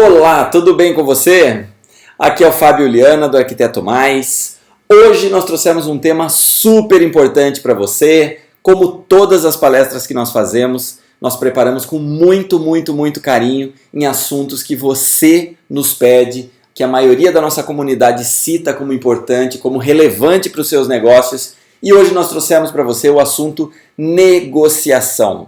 Olá, tudo bem com você? Aqui é o Fábio Liana do Arquiteto Mais. Hoje nós trouxemos um tema super importante para você. Como todas as palestras que nós fazemos, nós preparamos com muito carinho em assuntos que você nos pede, que a maioria da nossa comunidade cita como importante, como relevante para os seus negócios. E hoje nós trouxemos para você o assunto negociação.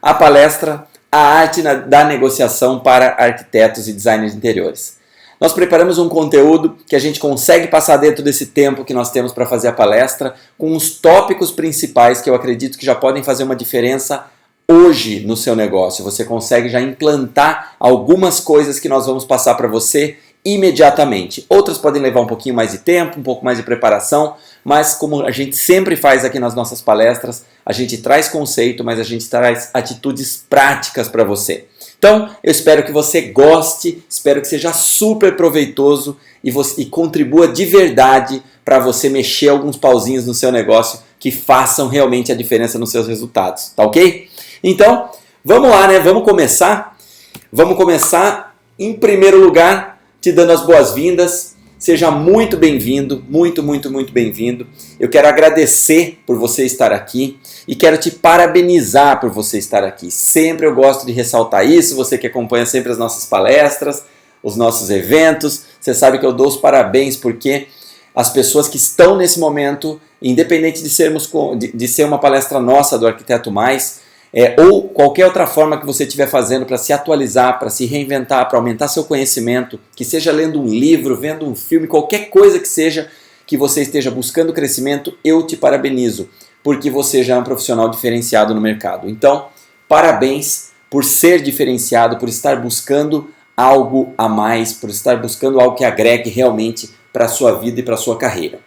A palestra A Arte da Negociação para Arquitetos e Designers de Interiores. Nós preparamos um conteúdo que a gente consegue passar dentro desse tempo que nós temos para fazer a palestra, com os tópicos principais que eu acredito que já podem fazer uma diferença hoje no seu negócio. Você consegue já implantar algumas coisas que nós vamos passar para você imediatamente. Outras podem levar um pouquinho mais de tempo, um pouco mais de preparação, mas como a gente sempre faz aqui nas nossas palestras, a gente traz conceito, mas a gente traz atitudes práticas para você. Então, eu espero que você goste, espero que seja super proveitoso e contribua de verdade para você mexer alguns pauzinhos no seu negócio que façam realmente a diferença nos seus resultados, tá ok? Então, vamos lá, né? Vamos começar? Vamos começar, em primeiro lugar, te dando as boas-vindas. Seja muito bem-vindo, muito bem-vindo. Eu quero agradecer por você estar aqui e quero te parabenizar por você estar aqui. Sempre eu gosto de ressaltar isso, você que acompanha sempre as nossas palestras, os nossos eventos, você sabe que eu dou os parabéns porque as pessoas que estão nesse momento, independente de ser uma palestra nossa do Arquiteto Mais, ou qualquer outra forma que você estiver fazendo para se atualizar, para se reinventar, para aumentar seu conhecimento, que seja lendo um livro, vendo um filme, qualquer coisa que seja que você esteja buscando crescimento, eu te parabenizo, porque você já é um profissional diferenciado no mercado. Então, parabéns por ser diferenciado, por estar buscando algo a mais, por estar buscando algo que agregue realmente para a sua vida e para a sua carreira.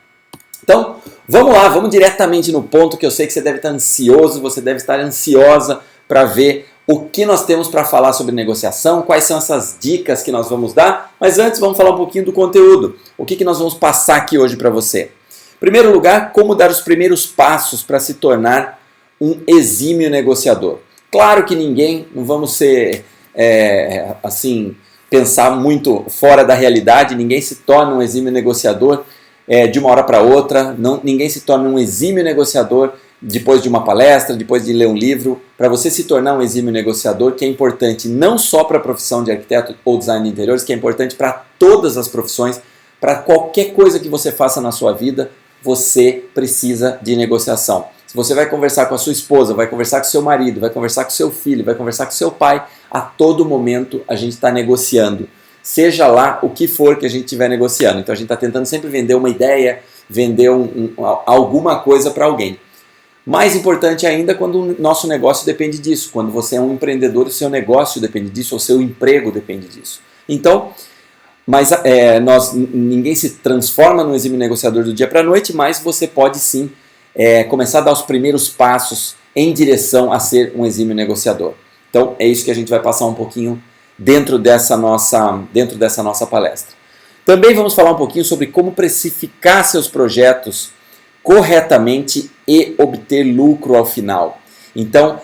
Então, vamos lá, vamos diretamente no ponto que eu sei que você deve estar ansioso, você deve estar ansiosa para ver o que nós temos para falar sobre negociação, quais são essas dicas que nós vamos dar, mas antes vamos falar um pouquinho do conteúdo, o que nós vamos passar aqui hoje para você. Em primeiro lugar, como dar os primeiros passos para se tornar um exímio negociador. Claro que não vamos ser, pensar muito fora da realidade, ninguém se torna um exímio negociador de uma hora para outra, ninguém se torna um exímio negociador depois de uma palestra, depois de ler um livro. Para você se tornar um exímio negociador, que é importante não só para a profissão de arquiteto ou design de interiores, que é importante para todas as profissões, para qualquer coisa que você faça na sua vida, você precisa de negociação. Se você vai conversar com a sua esposa, vai conversar com seu marido, vai conversar com seu filho, vai conversar com seu pai, a todo momento a gente está negociando. Seja lá o que for que a gente estiver negociando. Então a gente está tentando sempre vender uma ideia, vender alguma coisa para alguém. Mais importante ainda quando o nosso negócio depende disso. Quando você é um empreendedor, o seu negócio depende disso, o seu emprego depende disso. Então, ninguém se transforma num exímio negociador do dia para a noite, mas você pode sim começar a dar os primeiros passos em direção a ser um exímio negociador. Então é isso que a gente vai passar um pouquinho dentro dessa nossa palestra. Também vamos falar um pouquinho sobre como precificar seus projetos corretamente e obter lucro ao final. Então,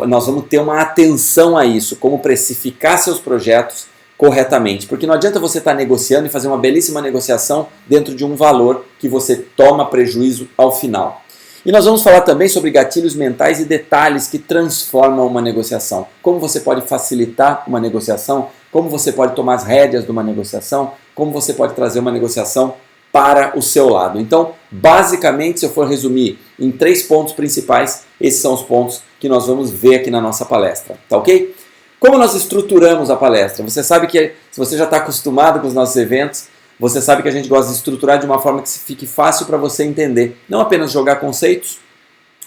nós vamos ter uma atenção a isso, como precificar seus projetos corretamente, porque não adianta você estar negociando e fazer uma belíssima negociação dentro de um valor que você toma prejuízo ao final. E nós vamos falar também sobre gatilhos mentais e detalhes que transformam uma negociação. Como você pode facilitar uma negociação, como você pode tomar as rédeas de uma negociação, como você pode trazer uma negociação para o seu lado. Então, basicamente, se eu for resumir em 3 pontos principais, esses são os pontos que nós vamos ver aqui na nossa palestra, tá ok? Como nós estruturamos a palestra? Você sabe que, se você já está acostumado com os nossos eventos, você sabe que a gente gosta de estruturar de uma forma que fique fácil para você entender. Não apenas jogar conceitos,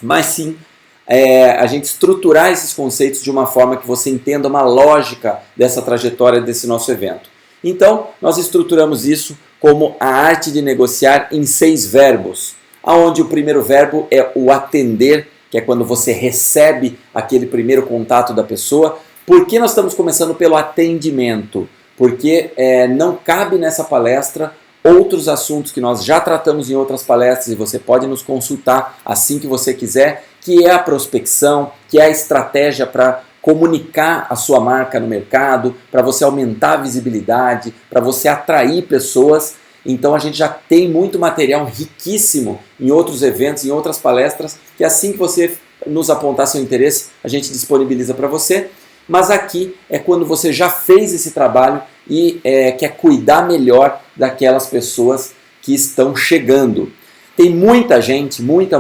mas sim a gente estruturar esses conceitos de uma forma que você entenda uma lógica dessa trajetória desse nosso evento. Então, nós estruturamos isso como a arte de negociar em 6 verbos, onde o primeiro verbo é o atender, que é quando você recebe aquele primeiro contato da pessoa. Por que nós estamos começando pelo atendimento? Porque não cabe nessa palestra outros assuntos que nós já tratamos em outras palestras e você pode nos consultar assim que você quiser, que é a prospecção, que é a estratégia para comunicar a sua marca no mercado, para você aumentar a visibilidade, para você atrair pessoas. Então a gente já tem muito material riquíssimo em outros eventos, em outras palestras, que assim que você nos apontar seu interesse, a gente disponibiliza para você. Mas aqui é quando você já fez esse trabalho e quer cuidar melhor daquelas pessoas que estão chegando. Tem muita gente, muita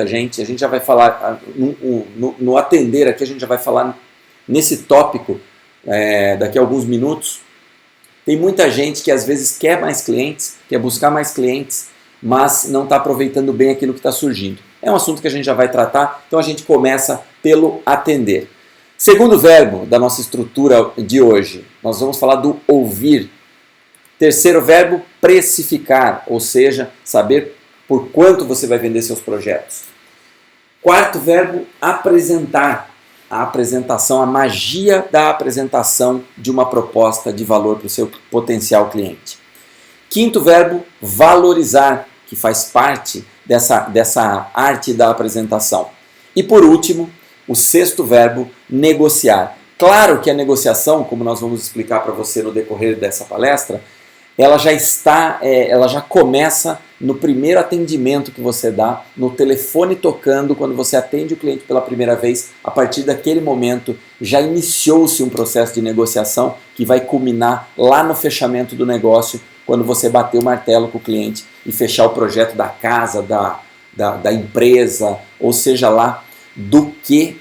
gente, a gente já vai falar, no atender aqui, a gente já vai falar nesse tópico daqui a alguns minutos. Tem muita gente que às vezes quer mais clientes, quer buscar mais clientes, mas não está aproveitando bem aquilo que está surgindo. É um assunto que a gente já vai tratar, então a gente começa pelo atender. Segundo verbo da nossa estrutura de hoje, nós vamos falar do ouvir. Terceiro verbo, precificar, ou seja, saber por quanto você vai vender seus projetos. Quarto verbo, apresentar. A apresentação, a magia da apresentação de uma proposta de valor para o seu potencial cliente. Quinto verbo, valorizar, que faz parte dessa arte da apresentação. E por último, o sexto verbo, negociar. Claro que a negociação, como nós vamos explicar para você no decorrer dessa palestra, ela já começa no primeiro atendimento que você dá, no telefone tocando, quando você atende o cliente pela primeira vez. A partir daquele momento já iniciou-se um processo de negociação que vai culminar lá no fechamento do negócio, quando você bater o martelo com o cliente e fechar o projeto da casa, da empresa, ou seja lá do que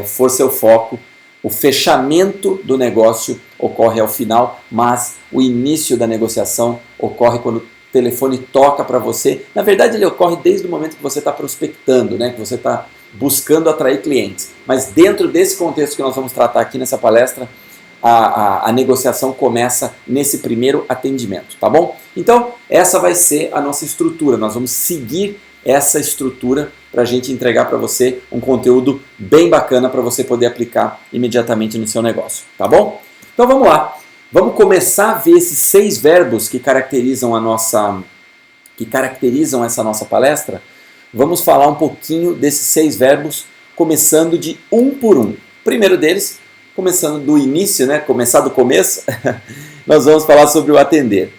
for seu foco. O fechamento do negócio ocorre ao final, mas o início da negociação ocorre quando o telefone toca para você. Na verdade, ele ocorre desde o momento que você está prospectando, né? Que você está buscando atrair clientes. Mas dentro desse contexto que nós vamos tratar aqui nessa palestra, a negociação começa nesse primeiro atendimento, tá bom? Então, essa vai ser a nossa estrutura. Nós vamos seguir essa estrutura para a gente entregar para você um conteúdo bem bacana para você poder aplicar imediatamente no seu negócio, tá bom? Então vamos lá, vamos começar a ver esses 6 verbos que caracterizam essa nossa palestra. Vamos falar um pouquinho desses 6 verbos, começando de um por um. Primeiro deles, começando do início, né? Começar do começo, nós vamos falar sobre o atender.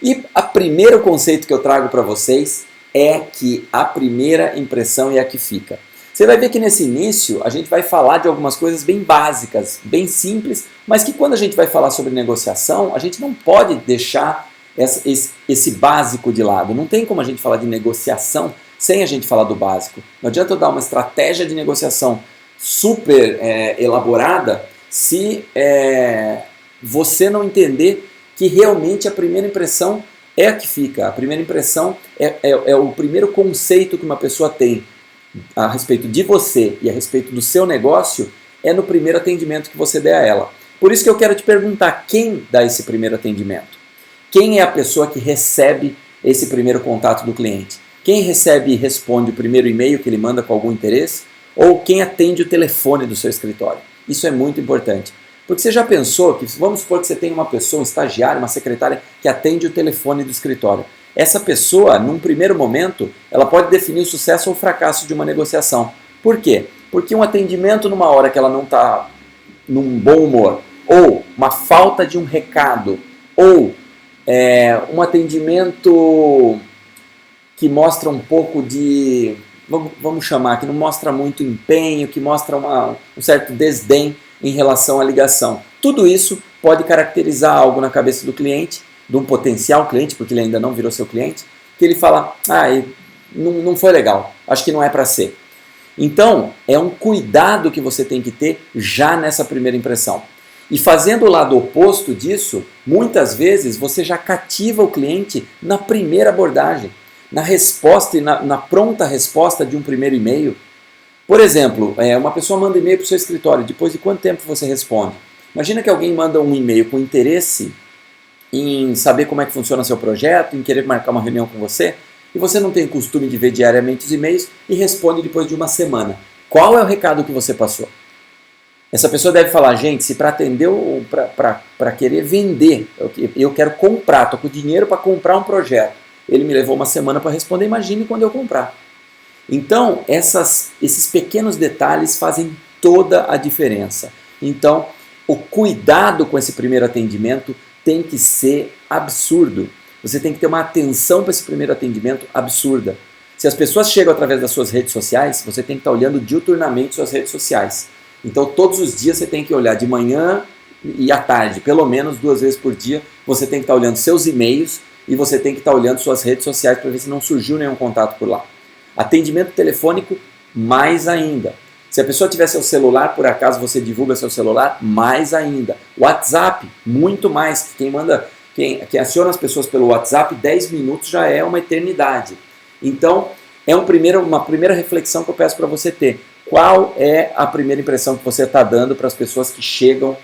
E o primeiro conceito que eu trago para vocês é que a primeira impressão é a que fica. Você vai ver que nesse início a gente vai falar de algumas coisas bem básicas, bem simples, mas que quando a gente vai falar sobre negociação, a gente não pode deixar esse básico de lado. Não tem como a gente falar de negociação sem a gente falar do básico. Não adianta eu dar uma estratégia de negociação super elaborada se você não entender que realmente a primeira impressão é a que fica. A primeira impressão é o primeiro conceito que uma pessoa tem a respeito de você e a respeito do seu negócio, é no primeiro atendimento que você der a ela. Por isso que eu quero te perguntar, quem dá esse primeiro atendimento? Quem é a pessoa que recebe esse primeiro contato do cliente? Quem recebe e responde o primeiro e-mail que ele manda com algum interesse? Ou quem atende o telefone do seu escritório? Isso é muito importante. Porque você já pensou que, vamos supor que você tem uma pessoa, um estagiário, uma secretária que atende o telefone do escritório. Essa pessoa, num primeiro momento, ela pode definir o sucesso ou o fracasso de uma negociação. Por quê? Porque um atendimento numa hora que ela não está num bom humor, ou uma falta de um recado, ou um atendimento que mostra um pouco de, vamos chamar, que não mostra muito empenho, que mostra um certo desdém em relação à ligação. Tudo isso pode caracterizar algo na cabeça do cliente, de um potencial cliente, porque ele ainda não virou seu cliente, que ele fala, não foi legal, acho que não é para ser. Então, é um cuidado que você tem que ter já nessa primeira impressão. E fazendo o lado oposto disso, muitas vezes você já cativa o cliente na primeira abordagem, na resposta e na pronta resposta de um primeiro e-mail. Por exemplo, uma pessoa manda e-mail para o seu escritório, depois de quanto tempo você responde? Imagina que alguém manda um e-mail com interesse em saber como é que funciona seu projeto, em querer marcar uma reunião com você, e você não tem costume de ver diariamente os e-mails e responde depois de uma semana. Qual é o recado que você passou? Essa pessoa deve falar, gente, se para atender ou para querer vender, eu quero comprar, estou com dinheiro para comprar um projeto. Ele me levou uma semana para responder, imagine quando eu comprar. Então, esses pequenos detalhes fazem toda a diferença. Então, o cuidado com esse primeiro atendimento tem que ser absurdo. Você tem que ter uma atenção para esse primeiro atendimento absurda. Se as pessoas chegam através das suas redes sociais, você tem que estar olhando diuturnamente suas redes sociais. Então, todos os dias você tem que olhar de manhã e à tarde, pelo menos 2 vezes por dia, você tem que estar olhando seus e-mails e você tem que estar olhando suas redes sociais para ver se não surgiu nenhum contato por lá. Atendimento telefônico, mais ainda. Se a pessoa tiver seu celular, por acaso você divulga seu celular, mais ainda. WhatsApp, muito mais. Quem aciona as pessoas pelo WhatsApp, 10 minutos já é uma eternidade. Então, é uma primeira reflexão que eu peço para você ter. Qual é a primeira impressão que você está dando para as pessoas que chegam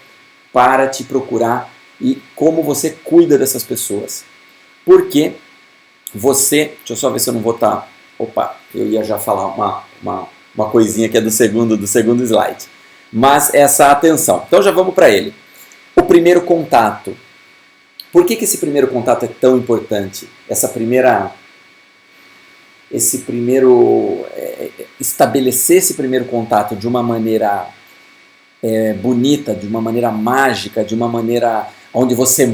para te procurar e como você cuida dessas pessoas? Porque deixa eu só ver se eu não vou estar... Opa, eu ia já falar uma coisinha que é do segundo slide. Mas essa atenção. Então já vamos para ele. O primeiro contato. Por que esse primeiro contato é tão importante? Estabelecer esse primeiro contato de uma maneira bonita, de uma maneira mágica, de uma maneira onde você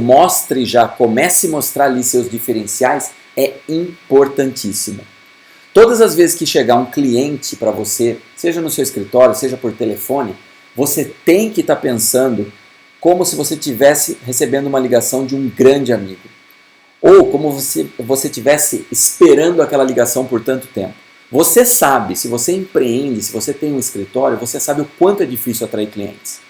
comece a mostrar ali seus diferenciais, é importantíssimo. Todas as vezes que chegar um cliente para você, seja no seu escritório, seja por telefone, você tem que estar pensando como se você estivesse recebendo uma ligação de um grande amigo. Ou como você estivesse esperando aquela ligação por tanto tempo. Você sabe, se você empreende, se você tem um escritório, você sabe o quanto é difícil atrair clientes.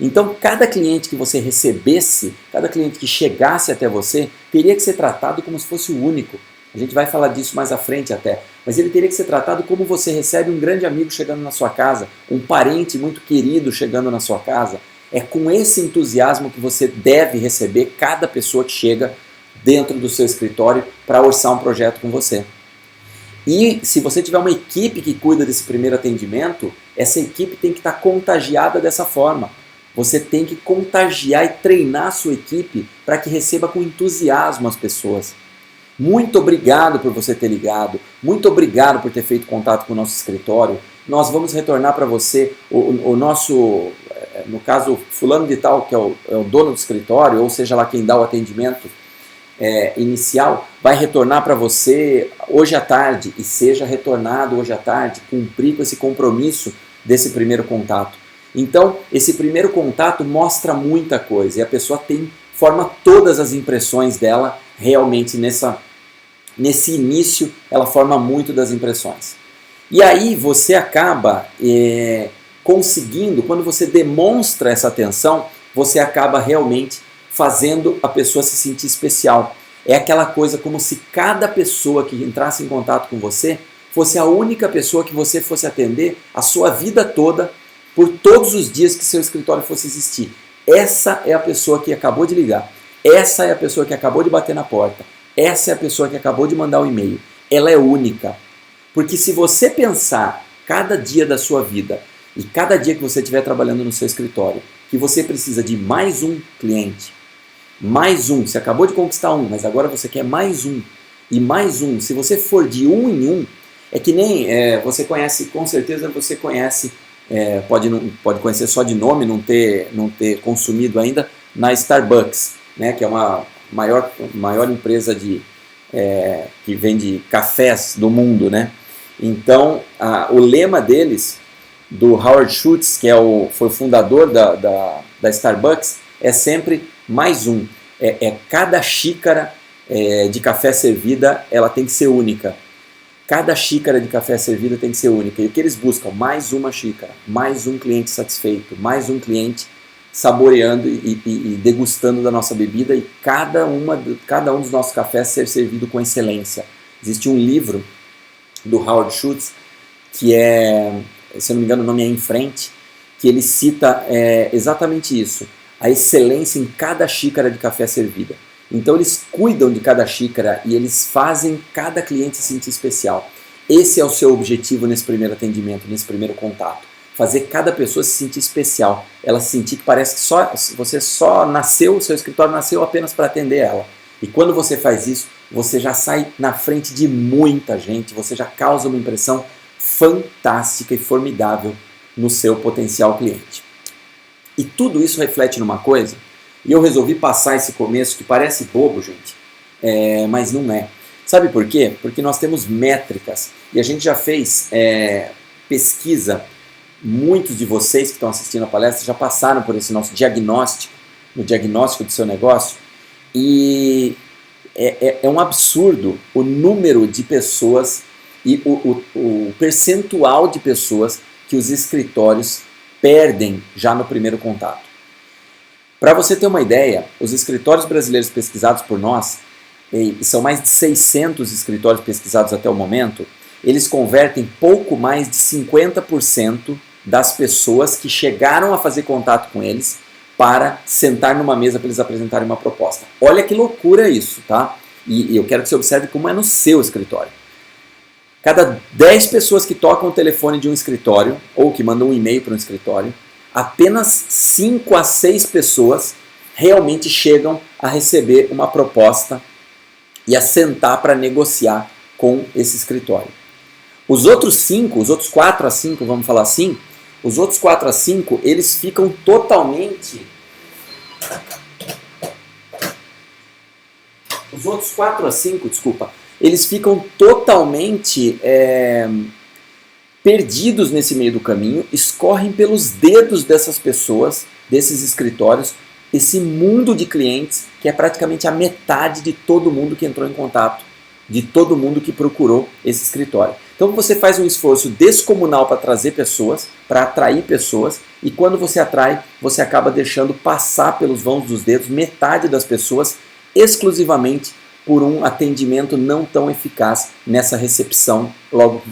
Então, cada cliente que você recebesse, cada cliente que chegasse até você, teria que ser tratado como se fosse o único. A gente vai falar disso mais à frente até. Mas ele teria que ser tratado como você recebe um grande amigo chegando na sua casa, um parente muito querido chegando na sua casa. É com esse entusiasmo que você deve receber cada pessoa que chega dentro do seu escritório para orçar um projeto com você. E se você tiver uma equipe que cuida desse primeiro atendimento, essa equipe tem que estar contagiada dessa forma. Você tem que contagiar e treinar a sua equipe para que receba com entusiasmo as pessoas. Muito obrigado por você ter ligado, muito obrigado por ter feito contato com o nosso escritório. Nós vamos retornar para você o nosso, no caso, fulano de tal, que é o dono do escritório, ou seja lá quem dá o atendimento inicial, vai retornar para você hoje à tarde, e seja retornado hoje à tarde, cumprir com esse compromisso desse primeiro contato. Então, esse primeiro contato mostra muita coisa, e a pessoa forma todas as impressões dela realmente nesse início, ela forma muito das impressões. E aí você acaba conseguindo, quando você demonstra essa atenção, você acaba realmente fazendo a pessoa se sentir especial. É aquela coisa como se cada pessoa que entrasse em contato com você fosse a única pessoa que você fosse atender a sua vida toda, por todos os dias que seu escritório fosse existir. Essa é a pessoa que acabou de ligar. Essa é a pessoa que acabou de bater na porta. Essa é a pessoa que acabou de mandar um e-mail. Ela é única. Porque se você pensar cada dia da sua vida e cada dia que você estiver trabalhando no seu escritório, que você precisa de mais um cliente, mais um, você acabou de conquistar um, mas agora você quer mais um, e mais um, se você for de um em um, é que nem você conhece, com certeza você conhece, pode conhecer só de nome, não ter consumido ainda, na Starbucks, né, que é uma maior empresa que vende cafés do mundo, né? Então, o lema deles, do Howard Schultz, que foi o fundador da Starbucks, é sempre mais um. Cada xícara de café servida, ela tem que ser única. Cada xícara de café servida tem que ser única. E o que eles buscam? Mais uma xícara, mais um cliente satisfeito, mais um cliente saboreando e degustando da nossa bebida, e cada um dos nossos cafés ser servido com excelência. Existe um livro do Howard Schultz, que se eu não me engano o nome é Em Frente, que ele cita exatamente isso, a excelência em cada xícara de café servida. Então eles cuidam de cada xícara e eles fazem cada cliente se sentir especial. Esse é o seu objetivo nesse primeiro atendimento, nesse primeiro contato. Fazer cada pessoa se sentir especial. Ela se sentir que parece que você só nasceu, seu escritório nasceu apenas para atender ela. E quando você faz isso, você já sai na frente de muita gente, você já causa uma impressão fantástica e formidável no seu potencial cliente. E tudo isso reflete numa coisa, e eu resolvi passar esse começo que parece bobo, gente, mas não é. Sabe por quê? Porque nós temos métricas e a gente já fez pesquisa. Muitos de vocês que estão assistindo a palestra já passaram por esse nosso diagnóstico, no diagnóstico do seu negócio, e é um absurdo o número de pessoas e o percentual de pessoas que os escritórios perdem já no primeiro contato. Para você ter uma ideia, os escritórios brasileiros pesquisados por nós, e são mais de 600 escritórios pesquisados até o momento, eles convertem pouco mais de 50% das pessoas que chegaram a fazer contato com eles para sentar numa mesa para eles apresentarem uma proposta. Olha que loucura isso, tá? E eu quero que você observe como é no seu escritório. Cada 10 pessoas que tocam o telefone de um escritório ou que mandam um e-mail para um escritório, apenas 5 a 6 pessoas realmente chegam a receber uma proposta e a sentar para negociar com esse escritório. Os outros 5, os outros 4 a 5, vamos falar assim, os outros 4 a 5, eles ficam totalmente... Os outros 4 a 5, desculpa, eles ficam totalmente perdidos nesse meio do caminho, escorrem pelos dedos dessas pessoas, desses escritórios, esse mundo de clientes que é praticamente a metade de todo mundo que entrou em contato, de todo mundo que procurou esse escritório. Então você faz um esforço descomunal para trazer pessoas, para atrair pessoas, e quando você atrai, você acaba deixando passar pelos vãos dos dedos metade das pessoas exclusivamente por um atendimento não tão eficaz nessa recepção logo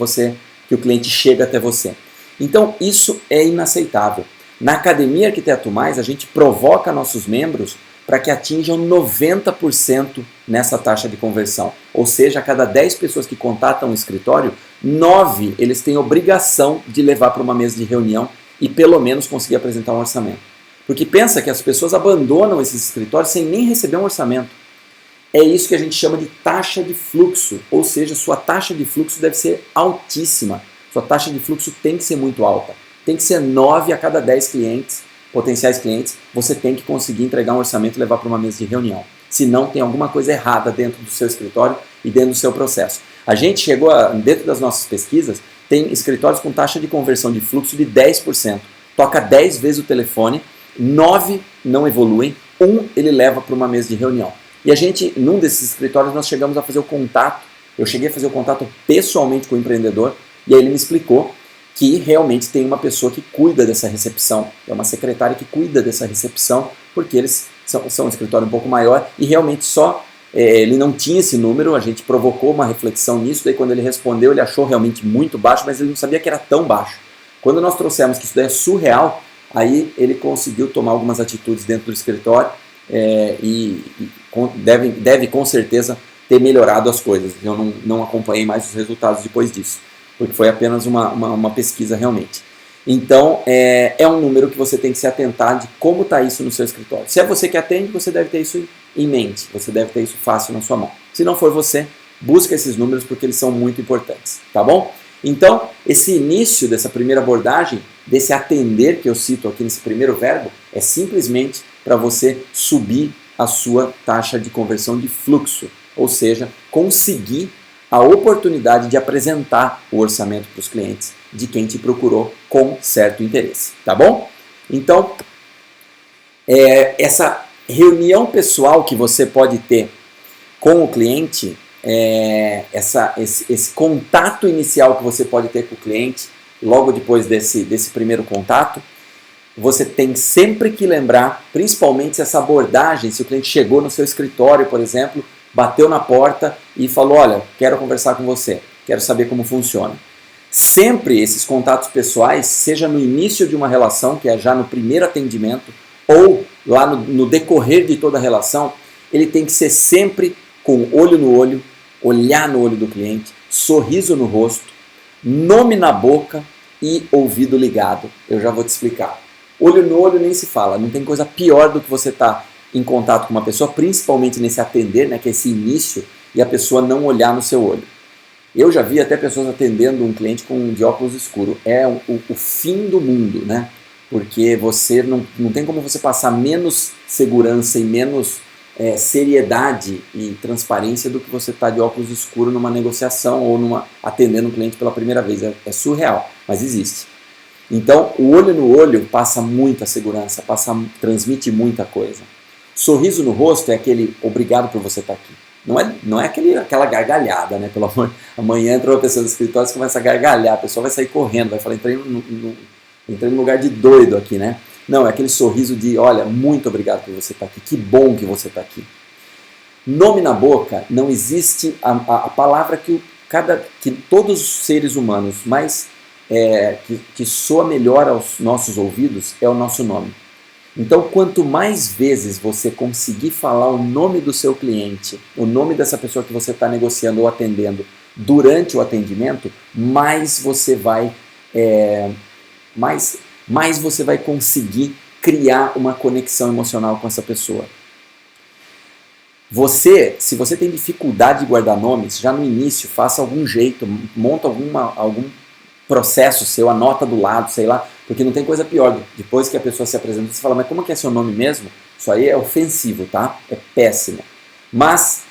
que o cliente chega até você. Então isso é inaceitável. Na Academia Arquiteto Mais, a gente provoca nossos membros para que atinjam 90% nessa taxa de conversão. Ou seja, a cada 10 pessoas que contatam o escritório, 9 eles têm obrigação de levar para uma mesa de reunião e pelo menos conseguir apresentar um orçamento. Porque pensa que as pessoas abandonam esses escritórios sem nem receber um orçamento. É isso que a gente chama de taxa de fluxo, ou seja, sua taxa de fluxo deve ser altíssima. Sua taxa de fluxo tem que ser muito alta. Tem que ser 9 a cada 10 clientes, potenciais clientes, você tem que conseguir entregar um orçamento e levar para uma mesa de reunião. Senão tem alguma coisa errada dentro do seu escritório e dentro do seu processo. A gente chegou dentro das nossas pesquisas, tem escritórios com taxa de conversão de fluxo de 10%. Toca 10 vezes o telefone, 9 não evoluem, 1 ele leva para uma mesa de reunião. E a gente, num desses escritórios, nós chegamos a fazer o contato, eu cheguei a fazer o contato pessoalmente com o empreendedor, e aí ele me explicou que realmente tem uma pessoa que cuida dessa recepção, é uma secretária que cuida dessa recepção, porque eles são um escritório um pouco maior e realmente ele não tinha esse número, a gente provocou uma reflexão nisso, daí quando ele respondeu ele achou realmente muito baixo, mas ele não sabia que era tão baixo. Quando nós trouxemos que isso daí é surreal, aí ele conseguiu tomar algumas atitudes dentro do escritório deve com certeza ter melhorado as coisas. Eu não acompanhei mais os resultados depois disso, porque foi apenas uma pesquisa realmente. Então, é um número que você tem que se atentar de como está isso no seu escritório. Se é você que atende, você deve ter isso em mente, você deve ter isso fácil na sua mão. Se não for você, busca esses números porque eles são muito importantes, tá bom? Então, esse início dessa primeira abordagem, desse atender que eu cito aqui nesse primeiro verbo, é simplesmente para você subir a sua taxa de conversão de fluxo, ou seja, conseguir a oportunidade de apresentar o orçamento para os clientes de quem te procurou com certo interesse, tá bom? Então, essa reunião pessoal que você pode ter com o cliente, esse contato inicial que você pode ter com o cliente, logo depois desse primeiro contato, você tem sempre que lembrar, principalmente essa abordagem, se o cliente chegou no seu escritório, por exemplo, bateu na porta e falou, olha, quero conversar com você, quero saber como funciona. Sempre esses contatos pessoais, seja no início de uma relação, que é já no primeiro atendimento, ou lá no decorrer de toda a relação, ele tem que ser sempre com olho no olho, olhar no olho do cliente, sorriso no rosto, nome na boca e ouvido ligado. Eu já vou te explicar. Olho no olho nem se fala, não tem coisa pior do que você estar em contato com uma pessoa, principalmente nesse atender, né, que é esse início, e a pessoa não olhar no seu olho. Eu já vi até pessoas atendendo um cliente de óculos escuro. É o fim do mundo, né? Porque você não tem como você passar menos segurança e menos seriedade e transparência do que você está de óculos escuro numa negociação ou atendendo um cliente pela primeira vez. É surreal, mas existe. Então, o olho no olho passa muita segurança, transmite muita coisa. Sorriso no rosto é aquele obrigado por você estar aqui. Não é aquela gargalhada, né? Pelo amor, amanhã entra uma pessoa no escritório e começa a gargalhar, a pessoa vai sair correndo, vai falar, entrei num lugar de doido aqui, né? Não, é aquele sorriso de, olha, muito obrigado por você estar aqui, que bom que você está aqui. Nome na boca, não existe a palavra que todos os seres humanos mais que soa melhor aos nossos ouvidos é o nosso nome. Então, quanto mais vezes você conseguir falar o nome do seu cliente, o nome dessa pessoa que você está negociando ou atendendo durante o atendimento, mais você vai conseguir criar uma conexão emocional com essa pessoa. Se você tem dificuldade de guardar nomes, já no início, faça algum jeito, monta algum processo seu, anota do lado, sei lá, porque não tem coisa pior. Depois que a pessoa se apresenta, você fala, mas como que é seu nome mesmo? Isso aí é ofensivo, tá? É péssimo. Mas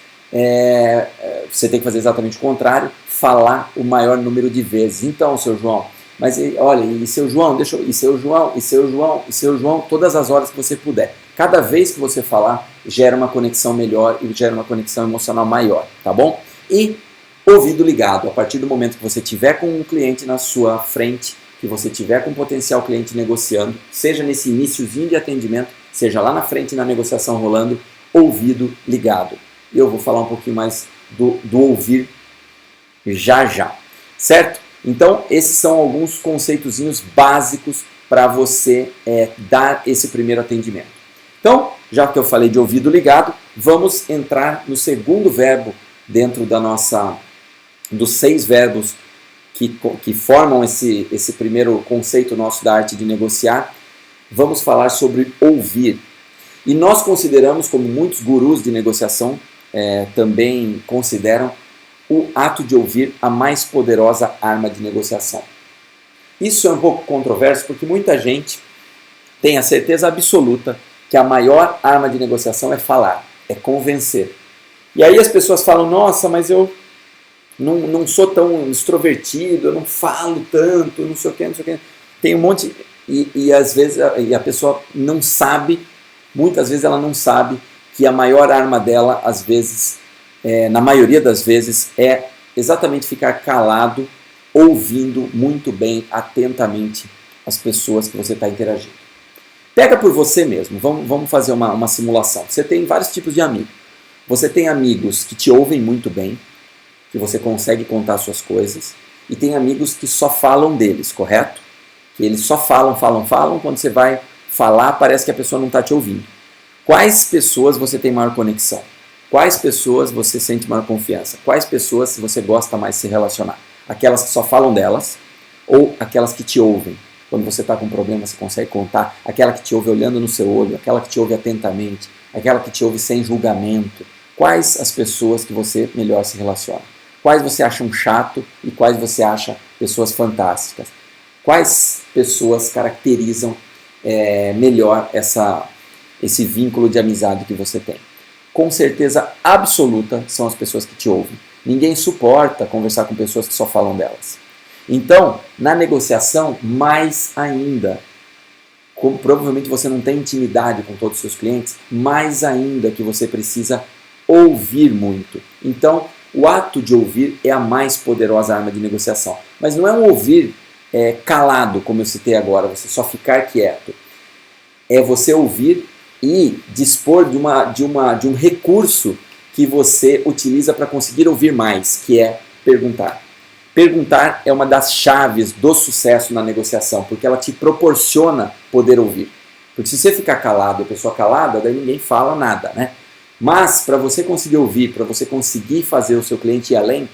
você tem que fazer exatamente o contrário, falar o maior número de vezes. Então, seu João, mas olha, e seu João, e seu João, e seu João, e seu João, todas as horas que você puder. Cada vez que você falar, gera uma conexão melhor e gera uma conexão emocional maior, tá bom? E ouvido ligado, a partir do momento que você tiver com um cliente na sua frente, que você tiver com um potencial cliente negociando, seja nesse iniciozinho de atendimento, seja lá na frente na negociação rolando, ouvido ligado. E eu vou falar um pouquinho mais do ouvir já, certo? Então, esses são alguns conceitozinhos básicos para você dar esse primeiro atendimento. Então, já que eu falei de ouvido ligado, vamos entrar no segundo verbo dentro dos 6 verbos que formam esse primeiro conceito nosso da arte de negociar. Vamos falar sobre ouvir. E nós consideramos, como muitos gurus de negociação também consideram, o ato de ouvir a mais poderosa arma de negociação. Isso é um pouco controverso porque muita gente tem a certeza absoluta que a maior arma de negociação é falar, é convencer. E aí as pessoas falam, nossa, mas eu não sou tão extrovertido, eu não falo tanto, não sei o que. Tem um monte... E às vezes a pessoa não sabe, muitas vezes ela não sabe que a maior arma dela, às vezes, na maioria das vezes, é exatamente ficar calado, ouvindo muito bem, atentamente as pessoas que você está interagindo. Pega por você mesmo, vamos fazer uma simulação. Você tem vários tipos de amigos. Você tem amigos que te ouvem muito bem, que você consegue contar suas coisas, e tem amigos que só falam deles, correto? Que eles só falam, quando você vai falar parece que a pessoa não está te ouvindo. Quais pessoas você tem maior conexão? Quais pessoas você sente maior confiança? Quais pessoas você gosta mais de se relacionar? Aquelas que só falam delas ou aquelas que te ouvem? Quando você está com um problema, você consegue contar. Aquela que te ouve olhando no seu olho, aquela que te ouve atentamente, aquela que te ouve sem julgamento. Quais as pessoas que você melhor se relaciona? Quais você acha um chato e quais você acha pessoas fantásticas? Quais pessoas caracterizam melhor esse vínculo de amizade que você tem? Com certeza absoluta são as pessoas que te ouvem. Ninguém suporta conversar com pessoas que só falam delas. Então, na negociação, mais ainda, como provavelmente você não tem intimidade com todos os seus clientes, mais ainda que você precisa ouvir muito. Então, o ato de ouvir é a mais poderosa arma de negociação. Mas não é um ouvir calado, como eu citei agora, você só ficar quieto. É você ouvir e dispor de um recurso que você utiliza para conseguir ouvir mais, que é perguntar. Perguntar é uma das chaves do sucesso na negociação, porque ela te proporciona poder ouvir. Porque se você ficar calado, a pessoa calada, daí ninguém fala nada, né? Mas para você conseguir ouvir, para você conseguir fazer o seu cliente ir além,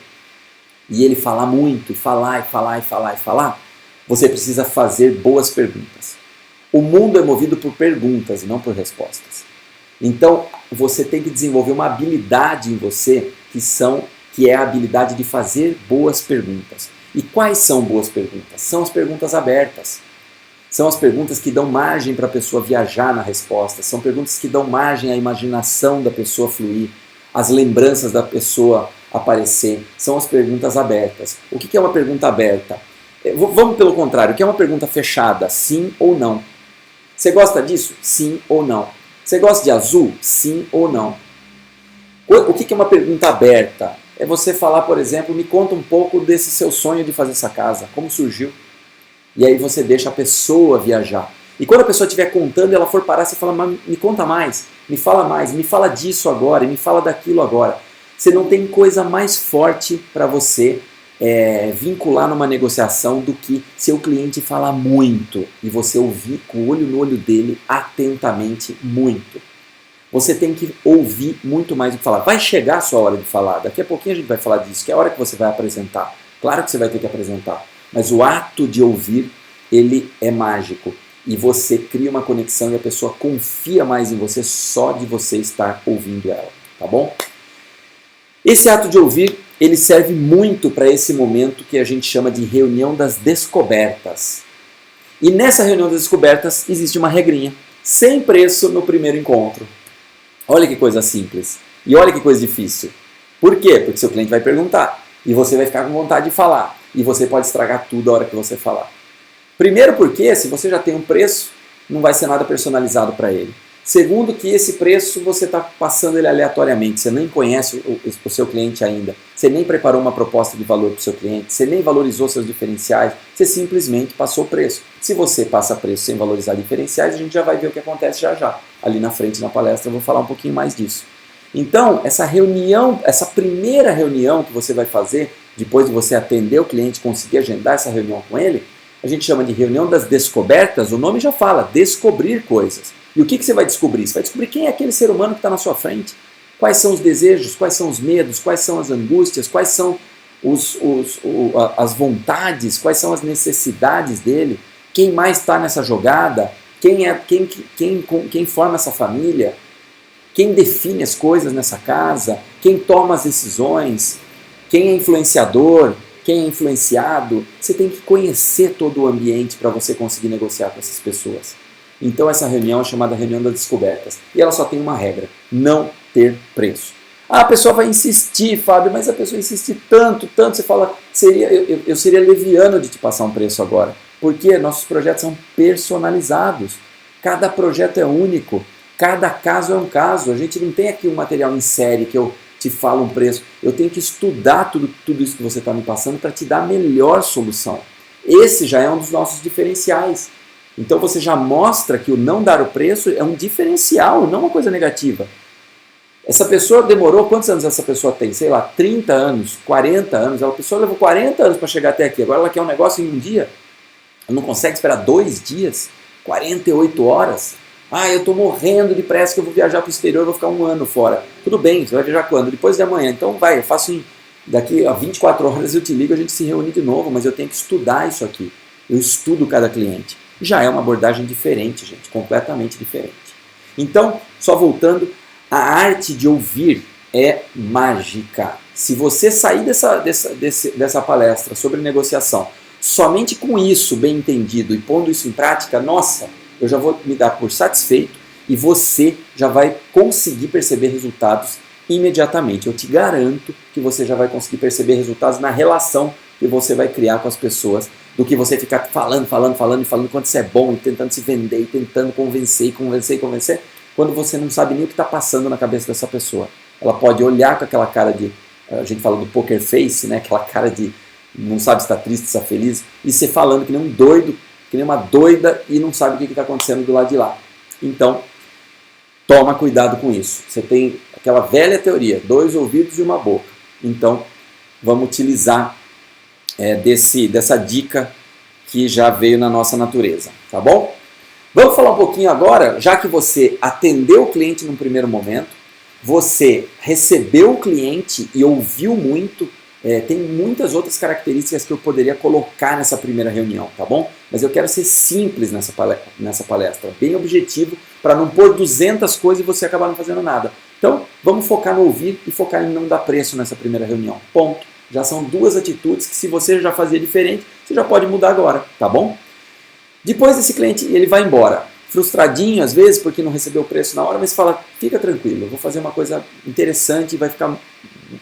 e ele falar muito, e falar, você precisa fazer boas perguntas. O mundo é movido por perguntas e não por respostas. Então, você tem que desenvolver uma habilidade em você que é a habilidade de fazer boas perguntas. E quais são boas perguntas? São as perguntas abertas. São as perguntas que dão margem para a pessoa viajar na resposta. São perguntas que dão margem à imaginação da pessoa fluir, às lembranças da pessoa aparecer. São as perguntas abertas. O que é uma pergunta aberta? Vamos pelo contrário. O que é uma pergunta fechada? Sim ou não? Você gosta disso? Sim ou não? Você gosta de azul? Sim ou não? O que é uma pergunta aberta? É você falar, por exemplo, me conta um pouco desse seu sonho de fazer essa casa. Como surgiu? E aí você deixa a pessoa viajar. E quando a pessoa estiver contando, ela for parar, você fala, mas me conta mais, me fala disso agora, e me fala daquilo agora. Você não tem coisa mais forte para você vincular numa negociação do que seu cliente falar muito e você ouvir com o olho no olho dele atentamente muito. Você tem que ouvir muito mais do que falar. Vai chegar a sua hora de falar, daqui a pouquinho a gente vai falar disso, que é a hora que você vai apresentar. Claro que você vai ter que apresentar. Mas o ato de ouvir, ele é mágico. E você cria uma conexão e a pessoa confia mais em você só de você estar ouvindo ela. Tá bom? Esse ato de ouvir, ele serve muito para esse momento que a gente chama de reunião das descobertas. E nessa reunião das descobertas existe uma regrinha. Sem preço no primeiro encontro. Olha que coisa simples. E olha que coisa difícil. Por quê? Porque seu cliente vai perguntar. E você vai ficar com vontade de falar. E você pode estragar tudo a hora que você falar. Primeiro porque, se você já tem um preço, não vai ser nada personalizado para ele. Segundo que esse preço você está passando ele aleatoriamente. Você nem conhece o seu cliente ainda. Você nem preparou uma proposta de valor para o seu cliente. Você nem valorizou seus diferenciais. Você simplesmente passou o preço. Se você passa preço sem valorizar diferenciais, a gente já vai ver o que acontece já. Ali na frente, na palestra, eu vou falar um pouquinho mais disso. Então, essa reunião, essa primeira reunião que você vai fazer, depois de você atender o cliente, conseguir agendar essa reunião com ele, a gente chama de reunião das descobertas. O nome já fala, descobrir coisas. E o que você vai descobrir? Você vai descobrir quem é aquele ser humano que está na sua frente. Quais são os desejos, quais são os medos, quais são as angústias, quais são as vontades, quais são as necessidades dele, quem mais está nessa jogada, quem forma essa família, quem define as coisas nessa casa, quem toma as decisões, quem é influenciador, quem é influenciado. Você tem que conhecer todo o ambiente para você conseguir negociar com essas pessoas. Então essa reunião é chamada reunião das descobertas. E ela só tem uma regra, não ter preço. Ah, a pessoa vai insistir, Fábio, mas a pessoa insiste tanto, você fala, eu seria leviano de te passar um preço agora. Porque nossos projetos são personalizados. Cada projeto é único, cada caso é um caso. A gente não tem aqui um material em série que eu te falo um preço. Eu tenho que estudar tudo isso que você está me passando para te dar a melhor solução. Esse já é um dos nossos diferenciais. Então você já mostra que o não dar o preço é um diferencial, não uma coisa negativa. Essa pessoa demorou, quantos anos essa pessoa tem? Sei lá, 30 anos, 40 anos. A pessoa levou 40 anos para chegar até aqui. Agora ela quer um negócio em um dia. Ela não consegue esperar 2 dias, 48 horas. Ah, eu estou morrendo de pressa que eu vou viajar para o exterior, vou ficar 1 ano fora. Tudo bem, você vai viajar quando? Depois de amanhã. Então vai, eu faço daqui a 24 horas eu te ligo, a gente se reúne de novo, mas eu tenho que estudar isso aqui. Eu estudo cada cliente. Já é uma abordagem diferente, gente, completamente diferente. Então, só voltando, a arte de ouvir é mágica. Se você sair dessa palestra sobre negociação somente com isso bem entendido e pondo isso em prática, nossa, eu já vou me dar por satisfeito e você já vai conseguir perceber resultados imediatamente. Eu te garanto que você já vai conseguir perceber resultados na relação que você vai criar com as pessoas, do que você ficar falando quanto isso é bom e tentando se vender e tentando convencer, quando você não sabe nem o que está passando na cabeça dessa pessoa. Ela pode olhar com aquela cara de, a gente fala do poker face, né? Aquela cara de não sabe se está triste, se está feliz, e você falando que nem um doido, que nem uma doida e não sabe o que está acontecendo do lado de lá. Então, toma cuidado com isso. Você tem aquela velha teoria, 2 ouvidos e uma boca. Então, vamos utilizar dessa dica que já veio na nossa natureza, tá bom? Vamos falar um pouquinho agora, já que você atendeu o cliente num primeiro momento, você recebeu o cliente e ouviu muito, Tem muitas outras características que eu poderia colocar nessa primeira reunião, tá bom? Mas eu quero ser simples nessa palestra, bem objetivo, para não pôr 200 coisas e você acabar não fazendo nada. Então, vamos focar no ouvir e focar em não dar preço nessa primeira reunião. Ponto. Já são 2 atitudes que, se você já fazia diferente, você já pode mudar agora, tá bom? Depois esse cliente, ele vai embora, frustradinho às vezes porque não recebeu o preço na hora, mas fala, fica tranquilo, eu vou fazer uma coisa interessante e vai ficar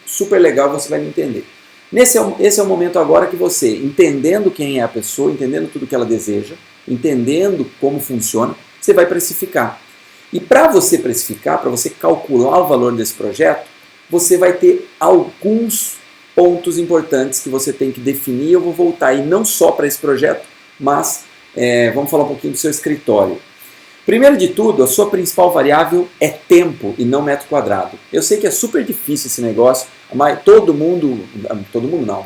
super legal, você vai me entender. Esse é o momento agora que você, entendendo quem é a pessoa, entendendo tudo que ela deseja, entendendo como funciona, você vai precificar. E para você precificar, para você calcular o valor desse projeto, você vai ter alguns pontos importantes que você tem que definir. Eu vou voltar aí não só para esse projeto, mas vamos falar um pouquinho do seu escritório. Primeiro de tudo, a sua principal variável é tempo e não metro quadrado. Eu sei que é super difícil esse negócio, mas todo mundo não,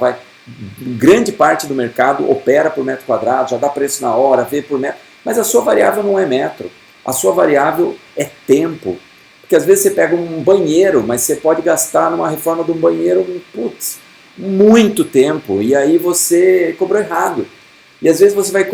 grande parte do mercado opera por metro quadrado, já dá preço na hora, vê por metro, mas a sua variável não é metro, a sua variável é tempo. Porque às vezes você pega um banheiro, mas você pode gastar numa reforma de um banheiro, muito tempo, e aí você cobrou errado. E às vezes você vai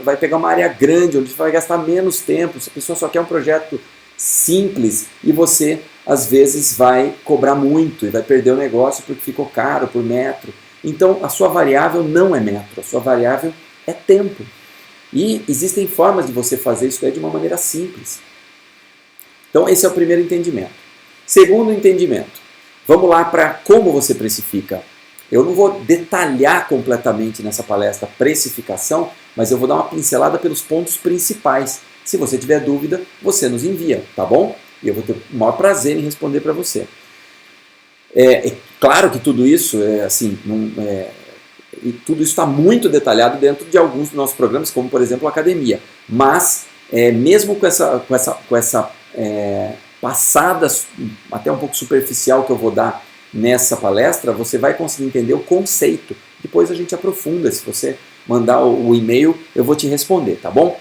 vai pegar uma área grande, onde você vai gastar menos tempo, se a pessoa só quer um projeto simples, e você às vezes vai cobrar muito, e vai perder o negócio porque ficou caro por metro. Então a sua variável não é metro, a sua variável é tempo. E existem formas de você fazer isso daí de uma maneira simples. Então esse é o primeiro entendimento. Segundo entendimento, vamos lá para como você precifica. Eu não vou detalhar completamente nessa palestra precificação, mas eu vou dar uma pincelada pelos pontos principais. Se você tiver dúvida, você nos envia, tá bom? E eu vou ter o maior prazer em responder para você. É claro que tudo isso tudo isso está muito detalhado dentro de alguns dos nossos programas, como por exemplo a academia. Mas mesmo com essa passada até um pouco superficial que eu vou dar nessa palestra, você vai conseguir entender o conceito. Depois a gente aprofunda, se você mandar o e-mail, eu vou te responder, tá bom?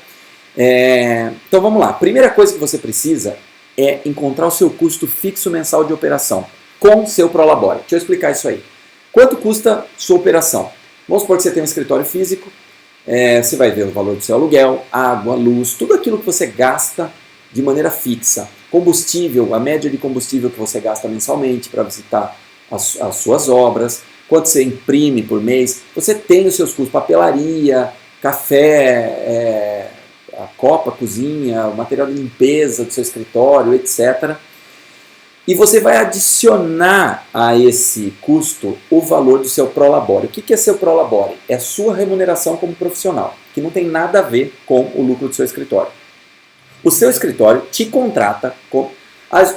Então vamos lá. Primeira coisa que você precisa é encontrar o seu custo fixo mensal de operação com seu Prolabore. Deixa eu explicar isso aí. Quanto custa sua operação? Vamos supor que você tem um escritório físico, você vai ver o valor do seu aluguel, água, luz, tudo aquilo que você gasta de maneira fixa. Combustível, a média de combustível que você gasta mensalmente para visitar as suas obras, quanto você imprime por mês, você tem os seus custos, papelaria, café, a copa, a cozinha, o material de limpeza do seu escritório, etc. E você vai adicionar a esse custo o valor do seu Prolabore. O que é seu Prolabore? É a sua remuneração como profissional, que não tem nada a ver com o lucro do seu escritório. O seu escritório te contrata,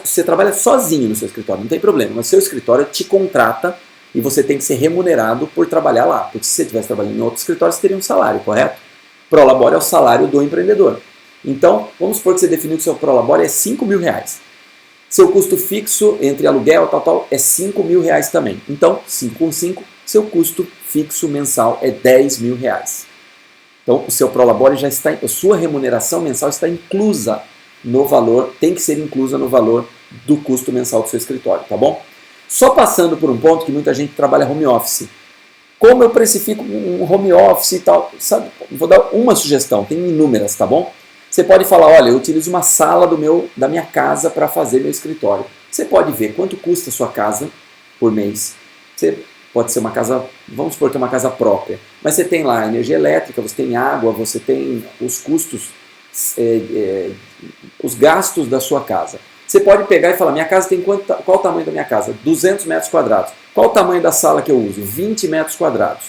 você trabalha sozinho no seu escritório, não tem problema, mas o seu escritório te contrata e você tem que ser remunerado por trabalhar lá, porque se você estivesse trabalhando em outro escritório, você teria um salário, correto? Prolabore é o salário do empreendedor. Então, vamos supor que você definiu que o seu Prolabore é R$5.000. Seu custo fixo entre aluguel é R$5.000 também. Então, 5 com 5, seu custo fixo mensal é R$10.000. Então, o seu Prolabore já está, a sua remuneração mensal está inclusa no valor, tem que ser inclusa no valor do custo mensal do seu escritório, tá bom? Só passando por um ponto que muita gente trabalha home office. Como eu precifico um home office e tal, sabe? Vou dar uma sugestão, tem inúmeras, tá bom? Você pode falar, olha, eu utilizo uma sala da minha casa para fazer meu escritório. Você pode ver quanto custa a sua casa por mês. Você pode ser uma casa, vamos supor que é uma casa própria, mas você tem lá energia elétrica, você tem água, você tem os custos, os gastos da sua casa. Você pode pegar e falar, minha casa tem qual o tamanho da minha casa? 200 metros quadrados. Qual o tamanho da sala que eu uso? 20 metros quadrados.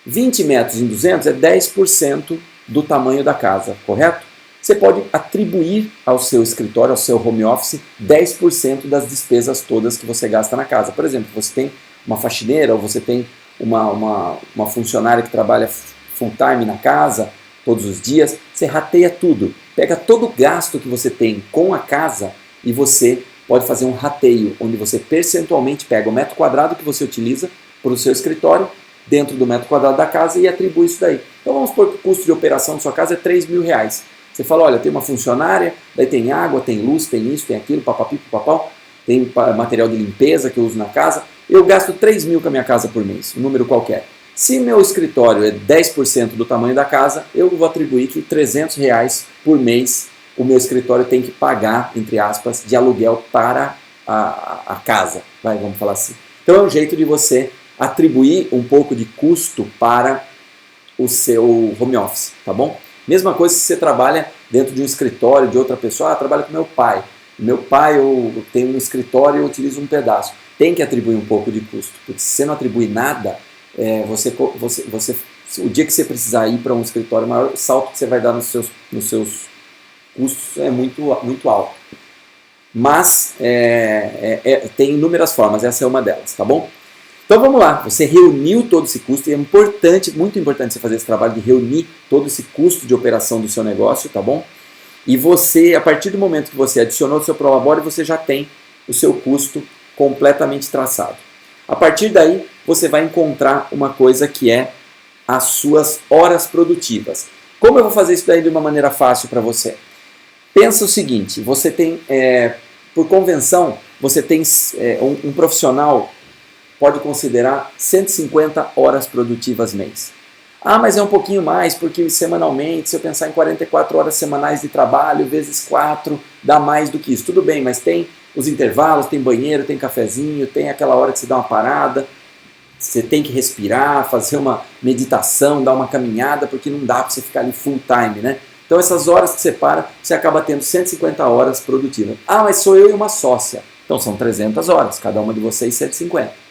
20 metros em 200 é 10% do tamanho da casa, correto? Você pode atribuir ao seu escritório, ao seu home office, 10% das despesas todas que você gasta na casa. Por exemplo, você tem uma faxineira ou você tem uma funcionária que trabalha full time na casa, todos os dias, você rateia tudo. Pega todo o gasto que você tem com a casa e você pode fazer um rateio, onde você percentualmente pega o metro quadrado que você utiliza para o seu escritório, dentro do metro quadrado da casa e atribui isso daí. Então vamos supor que o custo de operação da sua casa é R$3.000. Você fala, olha, tem uma funcionária, daí tem água, tem luz, tem isso, tem aquilo, papapi, papapau, tem material de limpeza que eu uso na casa. eu gasto 3 mil com a minha casa por mês, um número qualquer. Se meu escritório é 10% do tamanho da casa, eu vou atribuir que R$300 por mês o meu escritório tem que pagar, entre aspas, de aluguel para a casa, vamos falar assim. Então é um jeito de você atribuir um pouco de custo para o seu home office, tá bom? Mesma coisa se você trabalha dentro de um escritório de outra pessoa, trabalha com meu pai. Meu pai, eu tenho um escritório e eu utilizo um pedaço. Tem que atribuir um pouco de custo, porque se você não atribui nada, o dia que você precisar ir para um escritório maior, o salto que você vai dar nos seus custos é muito alto. Mas tem inúmeras formas, essa é uma delas, tá bom? Então vamos lá, você reuniu todo esse custo e é muito importante você fazer esse trabalho de reunir todo esse custo de operação do seu negócio, tá bom? E você, a partir do momento que você adicionou o seu Prolabore, você já tem o seu custo completamente traçado. A partir daí, você vai encontrar uma coisa que é as suas horas produtivas. Como eu vou fazer isso daí de uma maneira fácil para você? Pensa o seguinte, você tem, por convenção, você tem um profissional pode considerar 150 horas produtivas mês. Ah, mas é um pouquinho mais, porque semanalmente, se eu pensar em 44 horas semanais de trabalho, vezes 4, dá mais do que isso. Tudo bem, mas tem os intervalos, tem banheiro, tem cafezinho, tem aquela hora que você dá uma parada, você tem que respirar, fazer uma meditação, dar uma caminhada, porque não dá para você ficar ali full time, né? Então essas horas que você para, você acaba tendo 150 horas produtivas. Ah, mas sou eu e uma sócia. Então são 300 horas, cada uma de vocês 150.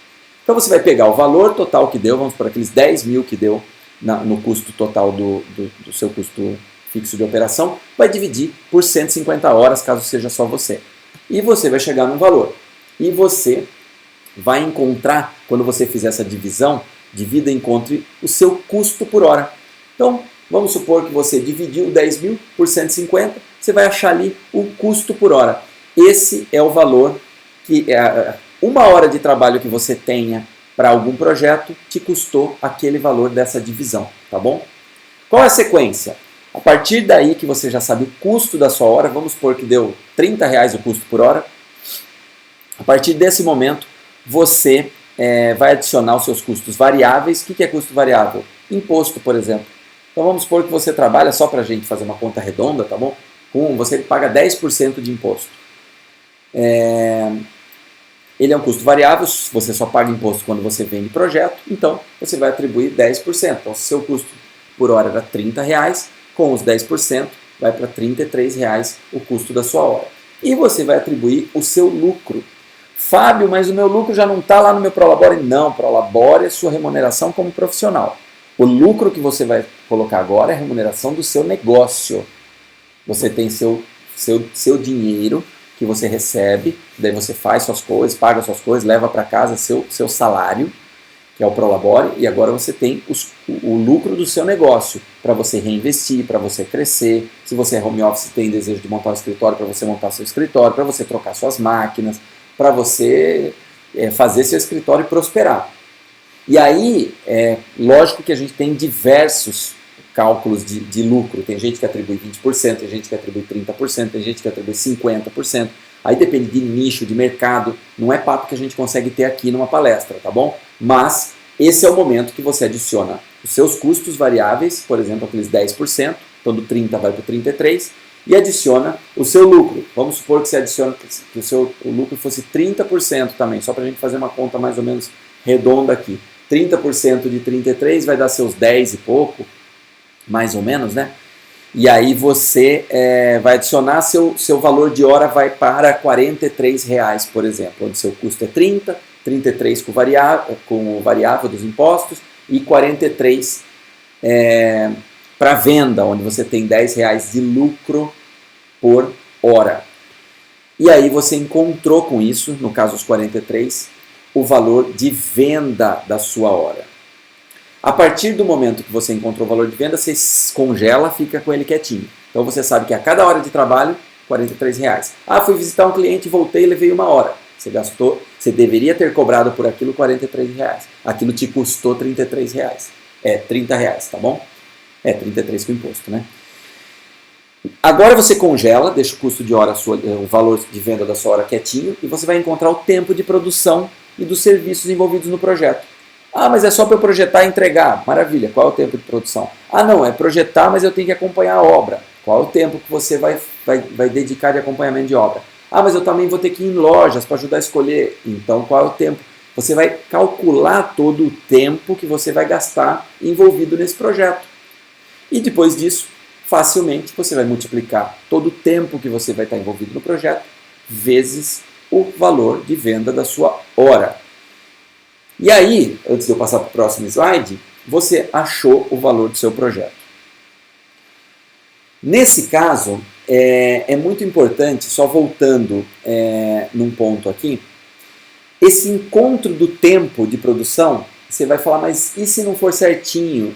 Então você vai pegar o valor total que deu, vamos por aqueles 10 mil que deu no custo total do seu custo fixo de operação, vai dividir por 150 horas, caso seja só você. E você vai chegar num valor. E você vai encontrar, quando você fizer essa divisão, divida e encontre o seu custo por hora. Então, vamos supor que você dividiu 10 mil por 150, você vai achar ali o custo por hora. Esse é o valor que uma hora de trabalho que você tenha para algum projeto te custou aquele valor dessa divisão, tá bom? Qual é a sequência? A partir daí que você já sabe o custo da sua hora, vamos supor que deu R$30 o custo por hora, a partir desse momento você vai adicionar os seus custos variáveis. O que é custo variável? Imposto, por exemplo. Então vamos supor que você trabalha, só para a gente fazer uma conta redonda, tá bom? Você paga 10% de imposto. Ele é um custo variável, você só paga imposto quando você vende projeto, então você vai atribuir 10%. Então se seu custo por hora era R$30, com os 10% vai para R$33 o custo da sua hora. E você vai atribuir o seu lucro. Fábio, mas o meu lucro já não está lá no meu Prolabore? Não, Prolabore é sua remuneração como profissional. O lucro que você vai colocar agora é a remuneração do seu negócio. Você tem seu dinheiro que você recebe, daí você faz suas coisas, paga suas coisas, leva para casa seu salário, que é o Prolabore, e agora você tem o lucro do seu negócio para você reinvestir, para você crescer. Se você é home office, tem desejo de montar um escritório, para você montar seu escritório, para você trocar suas máquinas, para você fazer seu escritório prosperar. E aí, lógico que a gente tem diversos cálculos de lucro. Tem gente que atribui 20%, tem gente que atribui 30%, tem gente que atribui 50%. Aí depende de nicho, de mercado. Não é papo que a gente consegue ter aqui numa palestra, tá bom? Mas esse é o momento que você adiciona os seus custos variáveis, por exemplo, aqueles 10%, então do 30 vai para o 33%, e adiciona o seu lucro. Vamos supor que você adiciona que o lucro fosse 30% também, só para a gente fazer uma conta mais ou menos redonda aqui. 30% de 33 vai dar seus 10 e pouco, mais ou menos, né? E aí você vai adicionar seu valor de hora vai para R$43, por exemplo, onde seu custo é 30, 33 com o variável dos impostos e 43 para venda, onde você tem R$10 de lucro por hora. E aí você encontrou com isso, no caso os 43, o valor de venda da sua hora. A partir do momento que você encontrou o valor de venda, você congela, fica com ele quietinho. Então você sabe que a cada hora de trabalho, R$43. Ah, fui visitar um cliente, voltei e levei uma hora. Você deveria ter cobrado por aquilo R$43. Aquilo te custou R$33. R$30, tá bom? 33 com imposto, né? Agora você congela, deixa o custo de hora, o valor de venda da sua hora quietinho, e você vai encontrar o tempo de produção e dos serviços envolvidos no projeto. Ah, mas é só para eu projetar e entregar. Maravilha, qual é o tempo de produção? Ah, não, é projetar, mas eu tenho que acompanhar a obra. Qual é o tempo que você vai dedicar de acompanhamento de obra? Ah, mas eu também vou ter que ir em lojas para ajudar a escolher. Então, qual é o tempo? Você vai calcular todo o tempo que você vai gastar envolvido nesse projeto. E depois disso, facilmente você vai multiplicar todo o tempo que você vai estar envolvido no projeto vezes o valor de venda da sua hora. E aí, antes de eu passar para o próximo slide, você achou o valor do seu projeto. Nesse caso, é muito importante, só voltando num ponto aqui, esse encontro do tempo de produção, você vai falar, mas e se não for certinho?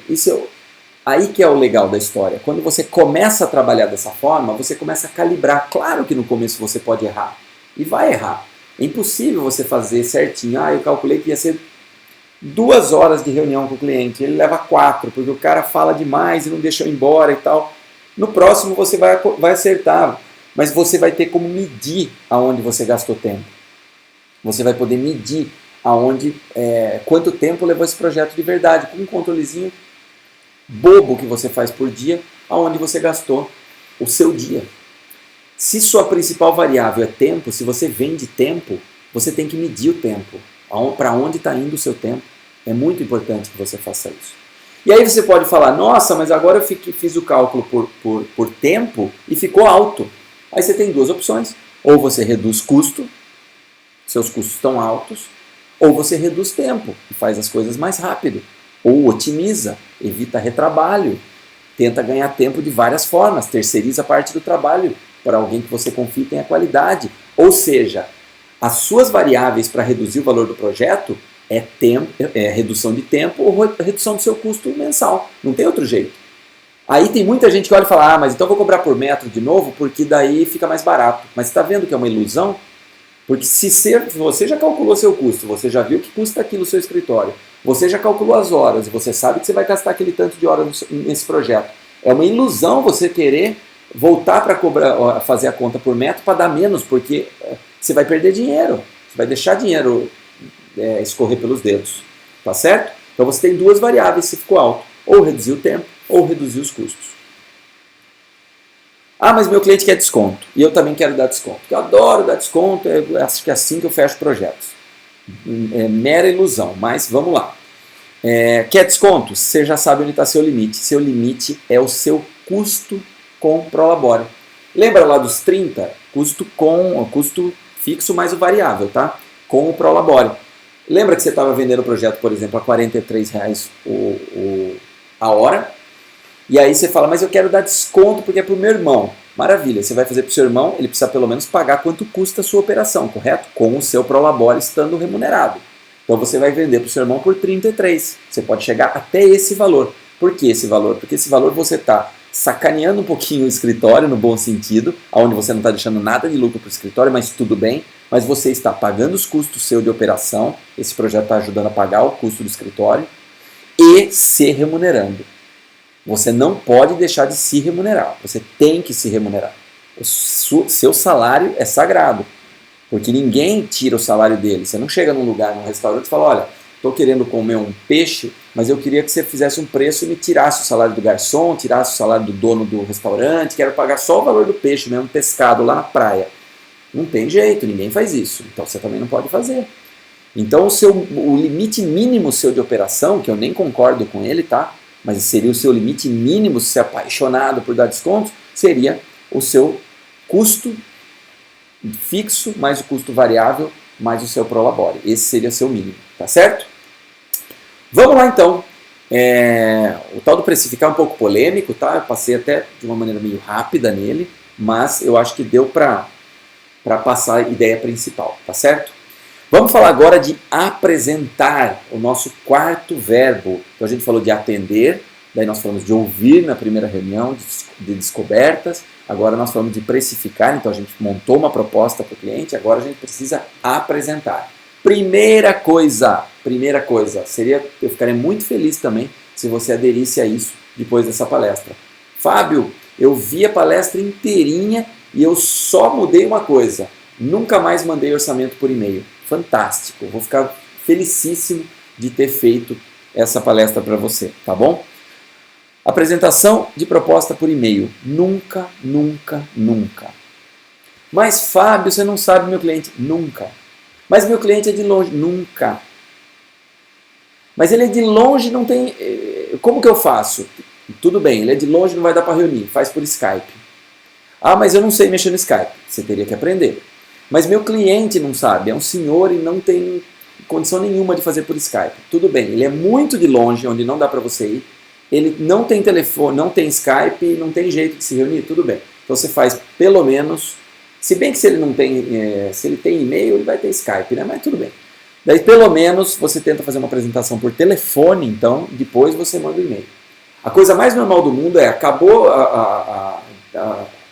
Aí que é o legal da história. Quando você começa a trabalhar dessa forma, você começa a calibrar. Claro que no começo você pode errar, e vai errar. É impossível você fazer certinho. Ah, eu calculei que ia ser 2 horas de reunião com o cliente, ele leva 4, porque o cara fala demais e não deixa eu ir embora e tal. No próximo você vai acertar, mas você vai ter como medir aonde você gastou tempo. Você vai poder medir quanto tempo levou esse projeto de verdade, com um controlezinho bobo que você faz por dia, aonde você gastou o seu dia. Se sua principal variável é tempo, se você vende tempo, você tem que medir o tempo. Para onde está indo o seu tempo. É muito importante que você faça isso. E aí você pode falar, nossa, mas agora eu fiz o cálculo por tempo e ficou alto. Aí você tem 2 opções. Ou você reduz custo, seus custos estão altos, ou você reduz tempo e faz as coisas mais rápido. Ou otimiza, evita retrabalho, tenta ganhar tempo de várias formas, terceiriza parte do trabalho para alguém que você confie e tenha qualidade. Ou seja, as suas variáveis para reduzir o valor do projeto é redução de tempo ou redução do seu custo mensal. Não tem outro jeito. Aí tem muita gente que olha e fala, ah, mas então eu vou cobrar por metro de novo porque daí fica mais barato. Mas você está vendo que é uma ilusão? Porque se você já calculou seu custo, você já viu que custa aqui no seu escritório, você já calculou as horas e você sabe que você vai gastar aquele tanto de horas nesse projeto. É uma ilusão você querer voltar para fazer a conta por metro para dar menos, porque você vai perder dinheiro, você vai deixar dinheiro escorrer pelos dedos, tá certo? Então você tem 2 variáveis se ficou alto, ou reduzir o tempo, ou reduzir os custos. Ah, mas meu cliente quer desconto, e eu também quero dar desconto, porque eu adoro dar desconto, eu acho que é assim que eu fecho projetos. É mera ilusão, mas vamos lá. Quer desconto? Você já sabe onde está seu limite. Seu limite é o seu custo com Prolabore. Lembra lá dos 30? Custo fixo mais o variável, tá? Com o Prolabore. Lembra que você estava vendendo o projeto, por exemplo, a R$ 43,00 a hora? E aí você fala, mas eu quero dar desconto porque é para o meu irmão. Maravilha, você vai fazer para o seu irmão, ele precisa pelo menos pagar quanto custa a sua operação, correto? Com o seu Prolabore estando remunerado. Então você vai vender para o seu irmão por 33. Você pode chegar até esse valor. Por que esse valor? Porque esse valor você está sacaneando um pouquinho o escritório, no bom sentido, onde você não está deixando nada de lucro para o escritório, mas tudo bem. Mas você está pagando os custos seu de operação, esse projeto está ajudando a pagar o custo do escritório e se remunerando. Você não pode deixar de se remunerar, você tem que se remunerar. O seu salário é sagrado, porque ninguém tira o salário dele. Você não chega num lugar, num restaurante e fala, olha, estou querendo comer um peixe, mas eu queria que você fizesse um preço e me tirasse o salário do garçom, tirasse o salário do dono do restaurante, quero pagar só o valor do peixe mesmo, pescado lá na praia. Não tem jeito, ninguém faz isso, então você também não pode fazer. Então o limite mínimo seu de operação, que eu nem concordo com ele, tá? Mas seria o seu limite mínimo, se ser apaixonado por dar descontos, seria o seu custo fixo mais o custo variável mais o seu Prolabore. Esse seria o seu mínimo, tá certo? Vamos lá então. O tal do precificar é um pouco polêmico, tá? Eu passei até de uma maneira meio rápida nele, mas eu acho que deu para passar a ideia principal, tá certo? Vamos falar agora de apresentar, o nosso 4º verbo. Então a gente falou de atender, daí nós falamos de ouvir na primeira reunião, de descobertas, agora nós falamos de precificar, então a gente montou uma proposta para o cliente, agora a gente precisa apresentar. Primeira coisa, eu ficaria muito feliz também se você aderisse a isso depois dessa palestra. Fábio, eu vi a palestra inteirinha e eu só mudei uma coisa. Nunca mais mandei orçamento por e-mail. Fantástico, vou ficar felicíssimo de ter feito essa palestra para você, tá bom? Apresentação de proposta por e-mail. Nunca, nunca, nunca. Mas Fábio, você não sabe meu cliente. Nunca. Mas meu cliente é de longe. Nunca. Mas ele é de longe, não tem... Como que eu faço? Tudo bem, ele é de longe, não vai dar para reunir. Faz por Skype. Ah, mas eu não sei mexer no Skype. Você teria que aprender. Mas meu cliente não sabe. É um senhor e não tem condição nenhuma de fazer por Skype. Tudo bem, ele é muito de longe, onde não dá para você ir. Ele não tem telefone, não tem Skype, não tem jeito de se reunir. Tudo bem. Então você faz pelo menos... Se bem que se ele não tem, se ele tem e-mail, ele vai ter Skype, né? Mas tudo bem. Daí pelo menos você tenta fazer uma apresentação por telefone, então depois você manda o e-mail. A coisa mais normal do mundo é, acabou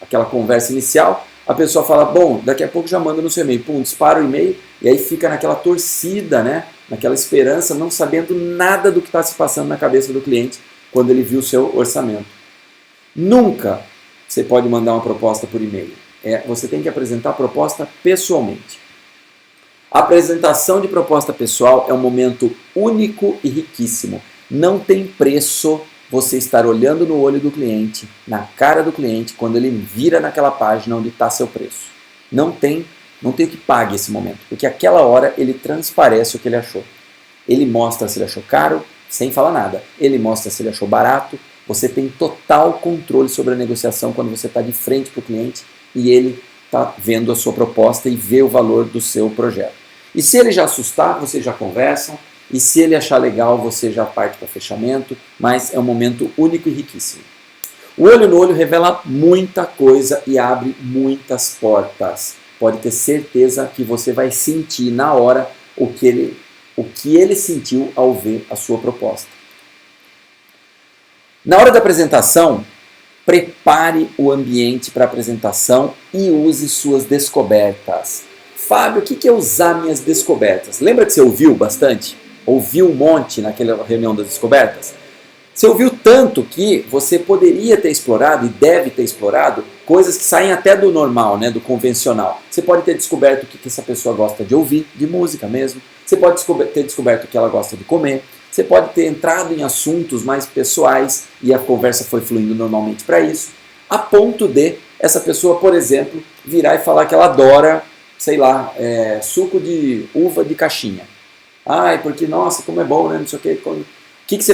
aquela conversa inicial, a pessoa fala, bom, daqui a pouco já manda no seu e-mail, pum, dispara o e-mail, e aí fica naquela torcida, né? Naquela esperança, não sabendo nada do que está se passando na cabeça do cliente quando ele viu o seu orçamento. Nunca você pode mandar uma proposta por e-mail. Você tem que apresentar a proposta pessoalmente. A apresentação de proposta pessoal é um momento único e riquíssimo. Não tem preço você estar olhando no olho do cliente, na cara do cliente, quando ele vira naquela página onde está seu preço. Não tem o que pague esse momento, porque aquela hora ele transparece o que ele achou. Ele mostra se ele achou caro, sem falar nada. Ele mostra se ele achou barato. Você tem total controle sobre a negociação quando você está de frente para o cliente e ele está vendo a sua proposta e vê o valor do seu projeto. E se ele já assustar, vocês já conversam, e se ele achar legal, você já parte para fechamento, mas é um momento único e riquíssimo. O olho no olho revela muita coisa e abre muitas portas. Pode ter certeza que você vai sentir na hora o que ele sentiu ao ver a sua proposta. Na hora da apresentação, prepare o ambiente para a apresentação e use suas descobertas. Fábio, o que é usar minhas descobertas? Lembra que você ouviu bastante? Ouviu um monte naquela reunião das descobertas? Você ouviu tanto que você poderia ter explorado e deve ter explorado coisas que saem até do normal, né, do convencional. Você pode ter descoberto o que essa pessoa gosta de ouvir, de música mesmo. Você pode ter descoberto o que ela gosta de comer. Você pode ter entrado em assuntos mais pessoais e a conversa foi fluindo normalmente para isso, a ponto de essa pessoa, por exemplo, virar e falar que ela adora, sei lá, suco de uva de caixinha. Ai, porque, nossa, como é bom, né? Não sei o quê. O que você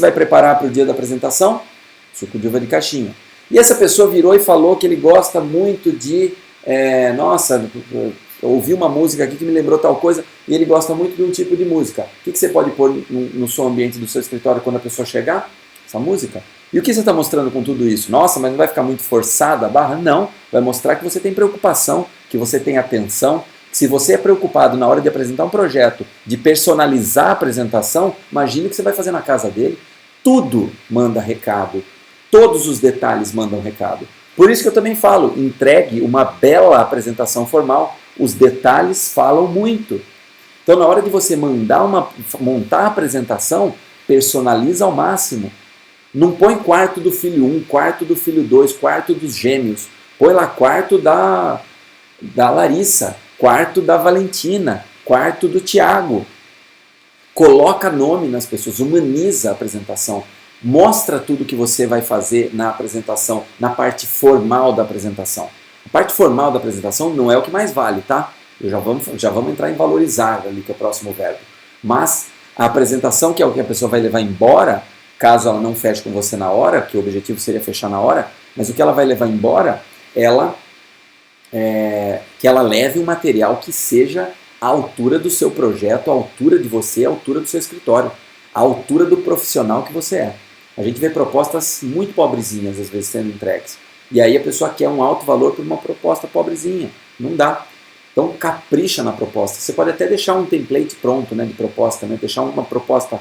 vai preparar para o dia da apresentação? Suco de uva de caixinha. E essa pessoa virou e falou que ele gosta muito de, ouvi uma música aqui que me lembrou tal coisa e ele gosta muito de um tipo de música. O que você pode pôr no som ambiente do seu escritório quando a pessoa chegar? Essa música. E o que você está mostrando com tudo isso? Nossa, mas não vai ficar muito forçada a barra? Não. Vai mostrar que você tem preocupação, que você tem atenção. Se você é preocupado na hora de apresentar um projeto, de personalizar a apresentação, imagine o que você vai fazer na casa dele. Tudo manda recado. Todos os detalhes mandam recado. Por isso que eu também falo, entregue uma bela apresentação formal. Os detalhes falam muito. Então, na hora de você montar a apresentação, personaliza ao máximo. Não põe quarto do filho 1, quarto do filho 2, quarto dos gêmeos. Põe lá quarto da Larissa, quarto da Valentina, quarto do Tiago. Coloca nome nas pessoas, humaniza a apresentação. Mostra tudo que você vai fazer na apresentação, na parte formal da apresentação. A parte formal da apresentação não é o que mais vale, tá? Já vamos entrar em valorizar ali, que é o próximo verbo. Mas a apresentação, que é o que a pessoa vai levar embora, caso ela não feche com você na hora, que o objetivo seria fechar na hora, mas o que ela vai levar embora, que ela leve um material que seja à altura do seu projeto, à altura de você, à altura do seu escritório, à altura do profissional que você é. A gente vê propostas muito pobrezinhas, às vezes, sendo entregues. E aí a pessoa quer um alto valor por uma proposta pobrezinha. Não dá. Então capricha na proposta. Você pode até deixar um template pronto, né, de proposta, né, deixar uma proposta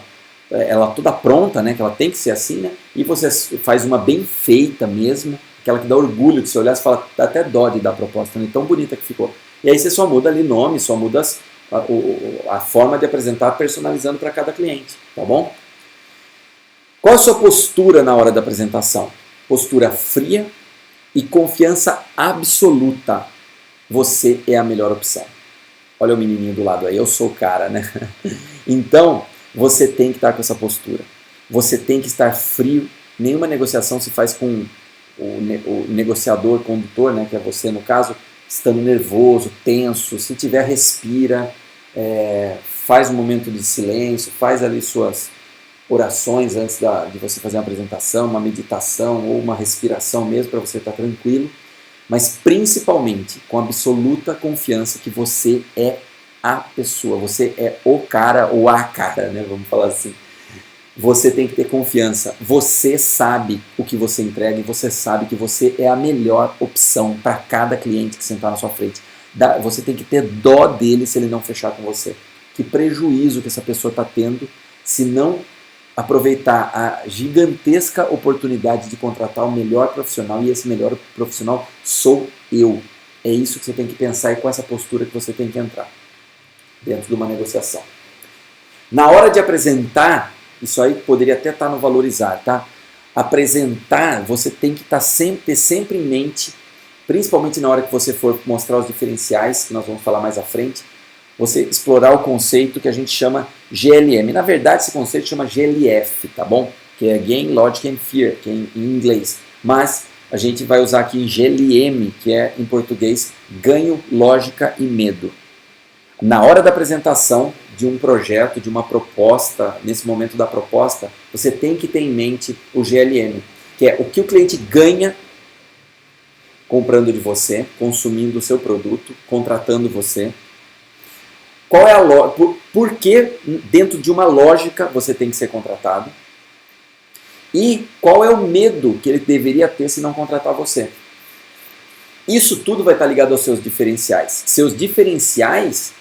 ela toda pronta, né, que ela tem que ser assim, né, e você faz uma bem feita mesmo, aquela que dá orgulho de você olhar e fala, dá até dó de dar a proposta, né, tão bonita que ficou. E aí você só muda ali nome, só muda a forma de apresentar personalizando para cada cliente, tá bom? Qual a sua postura na hora da apresentação? Postura fria e confiança absoluta. você é a melhor opção. Olha o menininho do lado aí, eu sou o cara, né? Então, você tem que estar com essa postura. Você tem que estar frio. Nenhuma negociação se faz com o negociador, condutor, né, que é você no caso, estando nervoso, tenso. Se tiver, respira, faz um momento de silêncio, faz ali suas orações antes de você fazer uma apresentação, uma meditação ou uma respiração mesmo para você estar tranquilo, mas principalmente com absoluta confiança que você é a pessoa, você é o cara ou a cara, né? Vamos falar assim. Você tem que ter confiança, você sabe o que você entrega e você sabe que você é a melhor opção para cada cliente que sentar na sua frente. Você tem que ter dó dele se ele não fechar com você. Que prejuízo que essa pessoa está tendo se não aproveitar a gigantesca oportunidade de contratar o melhor profissional, e esse melhor profissional sou eu. É isso que você tem que pensar e com essa postura que você tem que entrar dentro de uma negociação. Na hora de apresentar, isso aí poderia até estar no valorizar, tá? Apresentar, você tem que ter sempre em mente, principalmente na hora que você for mostrar os diferenciais, que nós vamos falar mais à frente, você explorar o conceito que a gente chama GLM. Na verdade, esse conceito chama GLF, tá bom? Que é Gain, Logic and Fear, que é em inglês. Mas a gente vai usar aqui em GLM, que é em português Ganho, Lógica e Medo. Na hora da apresentação de um projeto, de uma proposta, nesse momento da proposta, você tem que ter em mente o GLM, que é o que o cliente ganha comprando de você, consumindo o seu produto, contratando você. Qual é por que dentro de uma lógica você tem que ser contratado? E qual é o medo que ele deveria ter se não contratar você? Isso tudo vai estar ligado aos seus diferenciais. Seus diferenciais,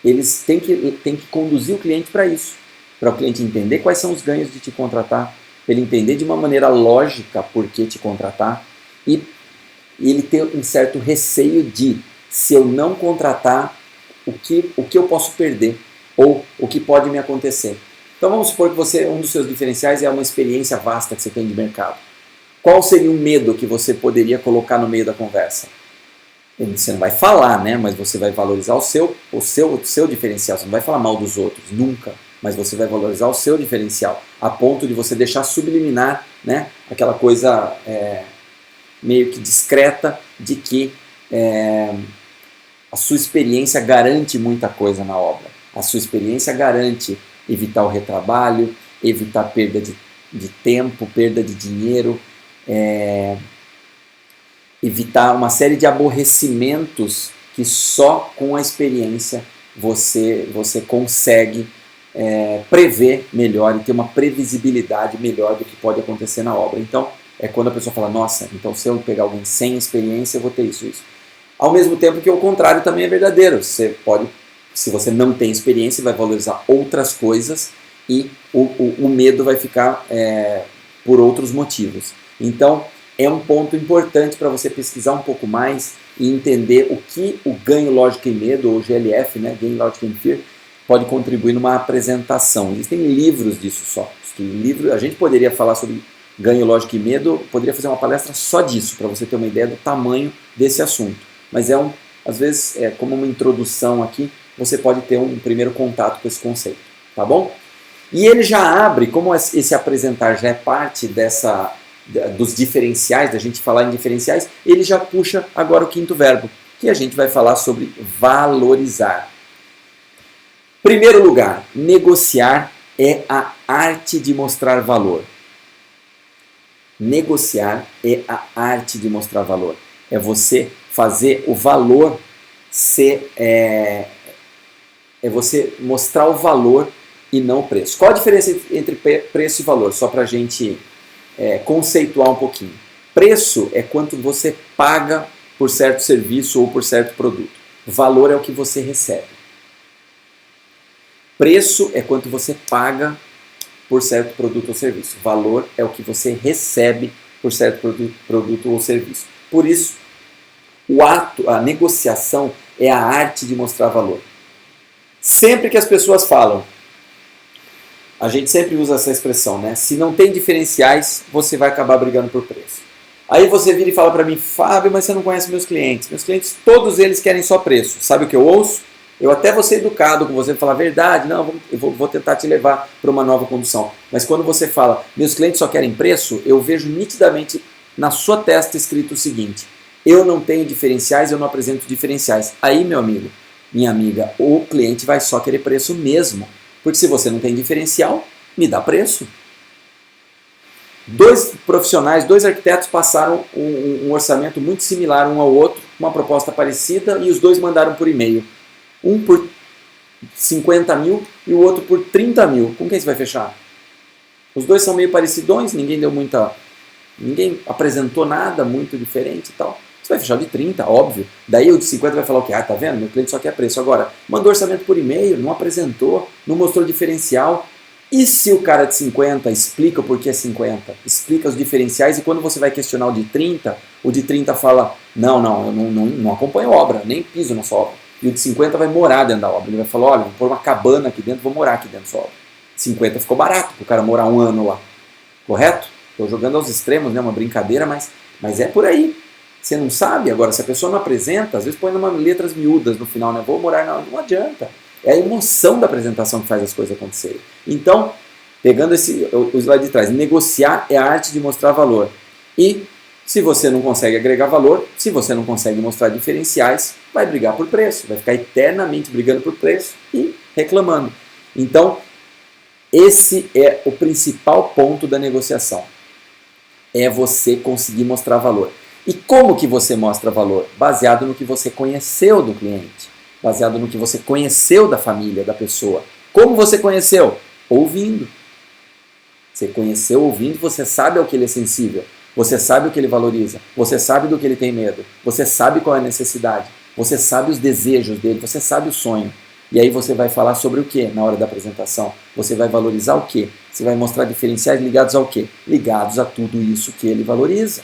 eles têm que conduzir o cliente para isso. Para o cliente entender quais são os ganhos de te contratar, para ele entender de uma maneira lógica por que te contratar e ele ter um certo receio de, se eu não contratar, o que eu posso perder ou o que pode me acontecer. Então vamos supor que um dos seus diferenciais é uma experiência vasta que você tem de mercado. Qual seria o medo que você poderia colocar no meio da conversa? Você não vai falar, né? Mas você vai valorizar o seu diferencial. Você não vai falar mal dos outros, nunca. Mas você vai valorizar o seu diferencial, a ponto de você deixar subliminar, né, aquela coisa meio que discreta de que a sua experiência garante muita coisa na obra. A sua experiência garante evitar o retrabalho, evitar perda de tempo, perda de dinheiro, evitar uma série de aborrecimentos que só com a experiência você consegue prever melhor e ter uma previsibilidade melhor do que pode acontecer na obra. Então, é quando a pessoa fala, nossa, então se eu pegar alguém sem experiência, eu vou ter isso. Ao mesmo tempo que o contrário também é verdadeiro. Você pode, se você não tem experiência, vai valorizar outras coisas e o medo vai ficar por outros motivos. Então, é um ponto importante para você pesquisar um pouco mais e entender o que o ganho, lógica e medo, ou GLF, né, Gain, Logic and Fear, pode contribuir numa apresentação. Existem livros disso só. A gente poderia falar sobre ganho, lógica e medo, poderia fazer uma palestra só disso, para você ter uma ideia do tamanho desse assunto. Mas às vezes, como uma introdução aqui, você pode ter um primeiro contato com esse conceito, tá bom? E ele já abre, como esse apresentar já é parte dos diferenciais, da gente falar em diferenciais, ele já puxa agora o quinto verbo, que a gente vai falar sobre valorizar. Primeiro lugar, negociar é a arte de mostrar valor. Negociar é a arte de mostrar valor. É você fazer o valor ser... É você mostrar o valor e não o preço. Qual a diferença entre preço e valor? Só para a gente conceituar um pouquinho. Preço é quanto você paga por certo serviço ou por certo produto. Valor é o que você recebe. Preço é quanto você paga por certo produto ou serviço. Valor é o que você recebe por certo produto ou serviço. Por isso, a negociação é a arte de mostrar valor. Sempre que as pessoas falam, a gente sempre usa essa expressão, né? Se não tem diferenciais, você vai acabar brigando por preço. Aí você vira e fala para mim, Fábio, mas você não conhece meus clientes. Meus clientes, todos eles querem só preço. Sabe o que eu ouço? Eu até vou ser educado com você, falar a verdade, não, eu vou tentar te levar para uma nova condução. Mas quando você fala, meus clientes só querem preço, eu vejo nitidamente na sua testa escrito o seguinte, eu não tenho diferenciais, eu não apresento diferenciais. Aí, meu amigo, minha amiga, o cliente vai só querer preço mesmo. Porque se você não tem diferencial, me dá preço. Dois profissionais, dois arquitetos passaram um orçamento muito similar um ao outro, uma proposta parecida, e os dois mandaram por e-mail. Um por 50 mil e o outro por 30 mil. Com quem você vai fechar? Os dois são meio parecidões, ninguém apresentou nada muito diferente e tal. Você vai fechar o de 30, óbvio. Daí o de 50 vai falar o quê? Ah, tá vendo? Meu cliente só quer preço. Agora, mandou orçamento por e-mail, não apresentou, não mostrou diferencial. E se o cara de 50 explica o porquê é 50, explica os diferenciais, e quando você vai questionar o de 30 fala, não, eu não acompanho obra, nem piso na sua obra. E o de 50 vai morar dentro da obra. Ele vai falar, olha, vou pôr uma cabana aqui dentro, vou morar aqui dentro da sua obra. 50 ficou barato para o cara morar um ano lá. Correto? Estou jogando aos extremos, né? Uma brincadeira, mas é por aí. Você não sabe? Agora, se a pessoa não apresenta, às vezes põe umas letras miúdas no final, né? Vou morar, não adianta. É a emoção da apresentação que faz as coisas acontecerem. Então, pegando o slide de trás, negociar é a arte de mostrar valor. E se você não consegue agregar valor, se você não consegue mostrar diferenciais, vai brigar por preço, vai ficar eternamente brigando por preço e reclamando. Então, esse é o principal ponto da negociação. É você conseguir mostrar valor. E como que você mostra valor? Baseado no que você conheceu do cliente. Baseado no que você conheceu da família, da pessoa. Como você conheceu? Ouvindo. Você conheceu ouvindo, você sabe ao que ele é sensível. Você sabe o que ele valoriza. Você sabe do que ele tem medo. Você sabe qual é a necessidade. Você sabe os desejos dele. Você sabe o sonho. E aí você vai falar sobre o que na hora da apresentação? Você vai valorizar o que? Você vai mostrar diferenciais ligados ao quê? Ligados a tudo isso que ele valoriza.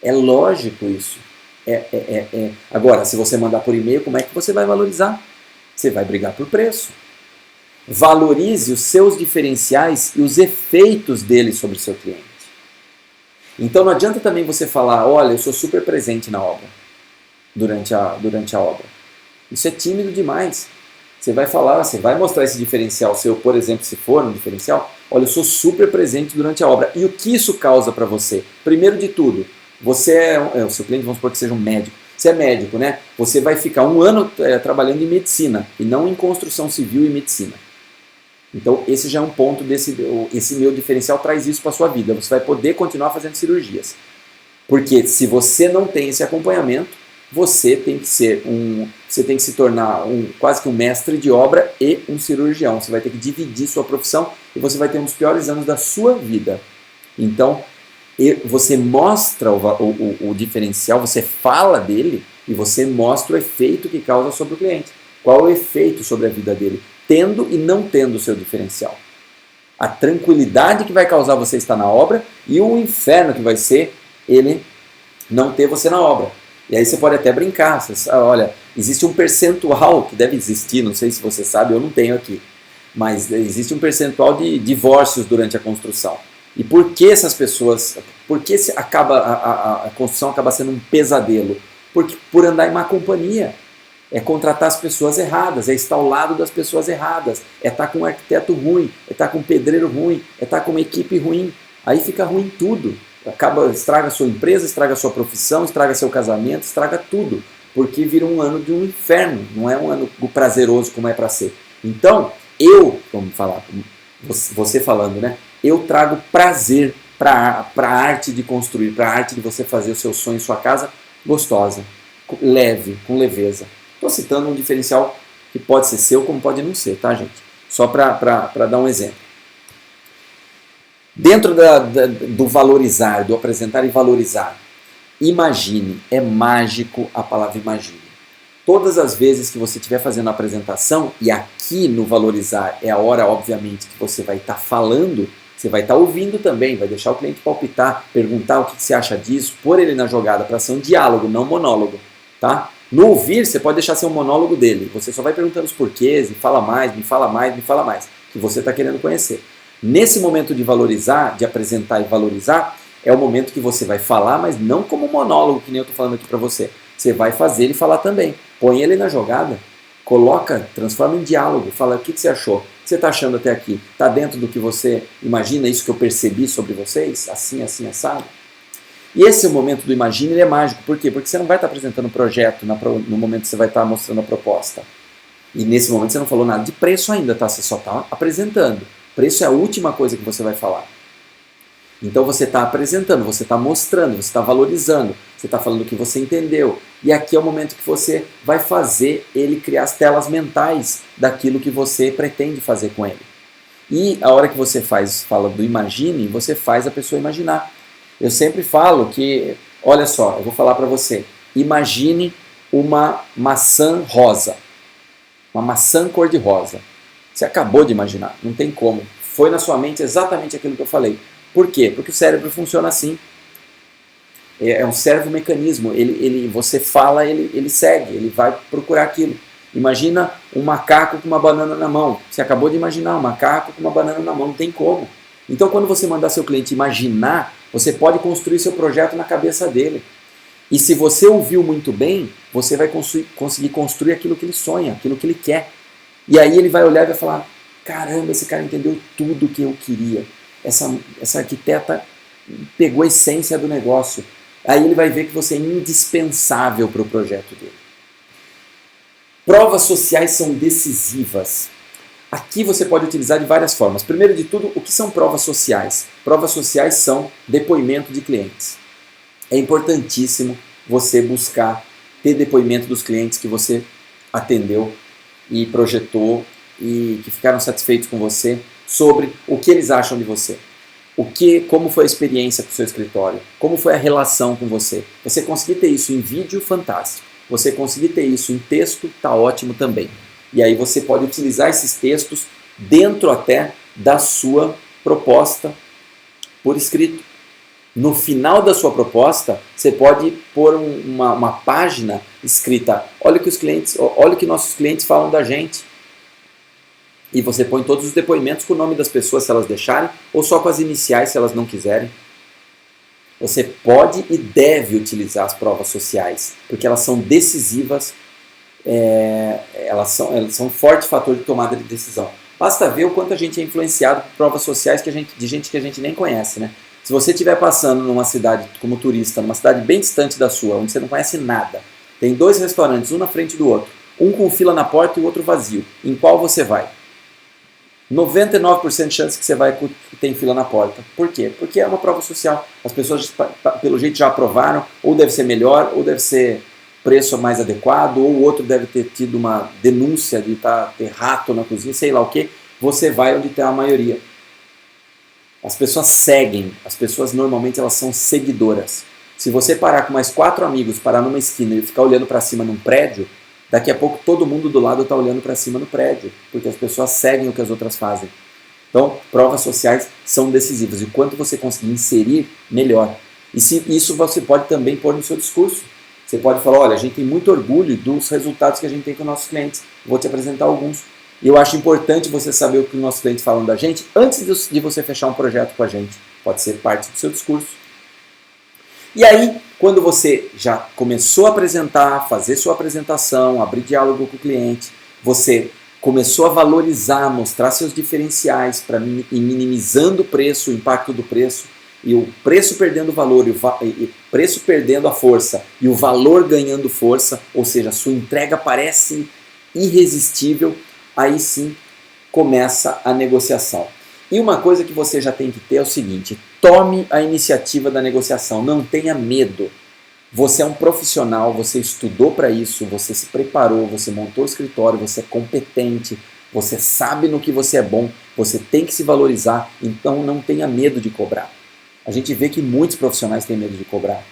É lógico isso. Agora, se você mandar por e-mail, como é que você vai valorizar? Você vai brigar por preço. Valorize os seus diferenciais e os efeitos deles sobre o seu cliente. Então não adianta também você falar, olha, eu sou super presente na obra, durante a obra. Isso é tímido demais. Você vai falar, você vai mostrar esse diferencial seu, por exemplo, se for um diferencial, olha, eu sou super presente durante a obra. E o que isso causa para você? Primeiro de tudo, você o seu cliente, vamos supor que seja um médico. Você é médico, né? Você vai ficar um ano trabalhando em medicina e não em construção civil e medicina. Então esse já é um ponto esse meu diferencial traz isso para a sua vida. Você vai poder continuar fazendo cirurgias. Porque se você não tem esse acompanhamento, você tem que se tornar quase que um mestre de obra e um cirurgião. Você vai ter que dividir sua profissão e você vai ter um dos piores anos da sua vida. Então, você mostra o diferencial, você fala dele e você mostra o efeito que causa sobre o cliente. Qual é o efeito sobre a vida dele, tendo e não tendo o seu diferencial. A tranquilidade que vai causar você estar na obra e o inferno que vai ser ele não ter você na obra. E aí você pode até brincar, olha, existe um percentual que deve existir, não sei se você sabe, eu não tenho aqui, mas existe um percentual de divórcios durante a construção. E por que essas pessoas, a construção acaba sendo um pesadelo? Porque por andar em má companhia, é contratar as pessoas erradas, é estar ao lado das pessoas erradas, é estar com um arquiteto ruim, é estar com um pedreiro ruim, é estar com uma equipe ruim, aí fica ruim tudo. Estraga a sua empresa, estraga a sua profissão, estraga seu casamento, estraga tudo, porque vira um ano de um inferno, não é um ano prazeroso como é para ser. Então, vamos falar, você falando, né? Eu trago prazer para a arte de construir, para a arte de você fazer o seu sonho, sua casa gostosa, leve, com leveza. Estou citando um diferencial que pode ser seu, como pode não ser, tá, gente? Só para dar um exemplo. Dentro do valorizar, do apresentar e valorizar, imagine, é mágico a palavra imagine. Todas as vezes que você estiver fazendo a apresentação, e aqui no valorizar é a hora, obviamente, que você vai estar falando, você vai estar ouvindo também, vai deixar o cliente palpitar, perguntar o que você acha disso, pôr ele na jogada para ser um diálogo, não monólogo, tá? No ouvir, você pode deixar ser um monólogo dele, você só vai perguntando os porquês, me fala mais, que você está querendo conhecer. Nesse momento de valorizar, de apresentar e valorizar, é o momento que você vai falar, mas não como monólogo, que nem eu estou falando aqui para você. Você vai fazer ele falar também. Põe ele na jogada, coloca, transforma em diálogo, fala o que você achou, o que você está achando até aqui, está dentro do que você imagina, isso que eu percebi sobre vocês, assim, assim, assado. E esse momento do Imagine ele é mágico, por quê? Porque você não vai estar apresentando o projeto no momento que você vai estar mostrando a proposta. E nesse momento você não falou nada de preço ainda, tá? Você só está apresentando. Preço é a última coisa que você vai falar. Então você está apresentando, você está mostrando, você está valorizando, você está falando o que você entendeu. E aqui é o momento que você vai fazer ele criar as telas mentais daquilo que você pretende fazer com ele. E a hora que você fala do imagine, você faz a pessoa imaginar. Eu sempre falo que, olha só, eu vou falar para você, imagine uma maçã rosa, uma maçã cor-de-rosa. Você acabou de imaginar, não tem como. Foi na sua mente exatamente aquilo que eu falei. Por quê? Porque o cérebro funciona assim. É um servo-mecanismo. Você fala, ele segue, ele vai procurar aquilo. Imagina um macaco com uma banana na mão. Você acabou de imaginar um macaco com uma banana na mão, não tem como. Então, quando você mandar seu cliente imaginar, você pode construir seu projeto na cabeça dele. E se você ouviu muito bem, você vai conseguir construir aquilo que ele sonha, aquilo que ele quer. E aí ele vai olhar e vai falar, caramba, esse cara entendeu tudo o que eu queria. Essa arquiteta pegou a essência do negócio. Aí ele vai ver que você é indispensável para o projeto dele. Provas sociais são decisivas. Aqui você pode utilizar de várias formas. Primeiro de tudo, o que são provas sociais? Provas sociais são depoimento de clientes. É importantíssimo você buscar ter depoimento dos clientes que você atendeu e projetou e que ficaram satisfeitos com você sobre o que eles acham de você. Como foi a experiência com o seu escritório, como foi a relação com você. Você conseguir ter isso em vídeo, fantástico. Você conseguir ter isso em texto, está ótimo também. E aí você pode utilizar esses textos dentro até da sua proposta por escrito. No final da sua proposta, você pode pôr uma página escrita, olha o que nossos clientes falam da gente. E você põe todos os depoimentos com o nome das pessoas, se elas deixarem, ou só com as iniciais, se elas não quiserem. Você pode e deve utilizar as provas sociais, porque elas são decisivas, elas são um forte fator de tomada de decisão. Basta ver o quanto a gente é influenciado por provas sociais de gente que a gente nem conhece, né? Se você estiver passando numa cidade como turista, numa cidade bem distante da sua, onde você não conhece nada, tem 2 restaurantes, um na frente do outro, um com fila na porta e o outro vazio, em qual você vai? 99% de chance que você vai que tem fila na porta. Por quê? Porque é uma prova social. As pessoas, pelo jeito, já aprovaram, ou deve ser melhor, ou deve ser preço mais adequado, ou o outro deve ter tido uma denúncia de ter rato na cozinha, sei lá o que. Você vai onde tem a maioria. As pessoas seguem, as pessoas normalmente elas são seguidoras. Se você parar com mais 4 amigos, parar numa esquina e ficar olhando para cima num prédio, daqui a pouco todo mundo do lado está olhando para cima no prédio, porque as pessoas seguem o que as outras fazem. Então, provas sociais são decisivas. E quanto você conseguir inserir, melhor. E isso você pode também pôr no seu discurso. Você pode falar, olha, a gente tem muito orgulho dos resultados que a gente tem com nossos clientes. Vou te apresentar alguns. E eu acho importante você saber o que os nossos clientes falam da gente antes de você fechar um projeto com a gente. Pode ser parte do seu discurso. E aí, quando você já começou a apresentar, fazer sua apresentação, abrir diálogo com o cliente, você começou a valorizar, mostrar seus diferenciais para ir minimizando o preço, o impacto do preço, e o preço perdendo valor, e o preço perdendo a força, e o valor ganhando força, ou seja, a sua entrega parece irresistível, aí sim começa a negociação. E uma coisa que você já tem que ter é o seguinte, tome a iniciativa da negociação, não tenha medo. Você é um profissional, você estudou para isso, você se preparou, você montou o escritório, você é competente, você sabe no que você é bom, você tem que se valorizar, então não tenha medo de cobrar. A gente vê que muitos profissionais têm medo de cobrar.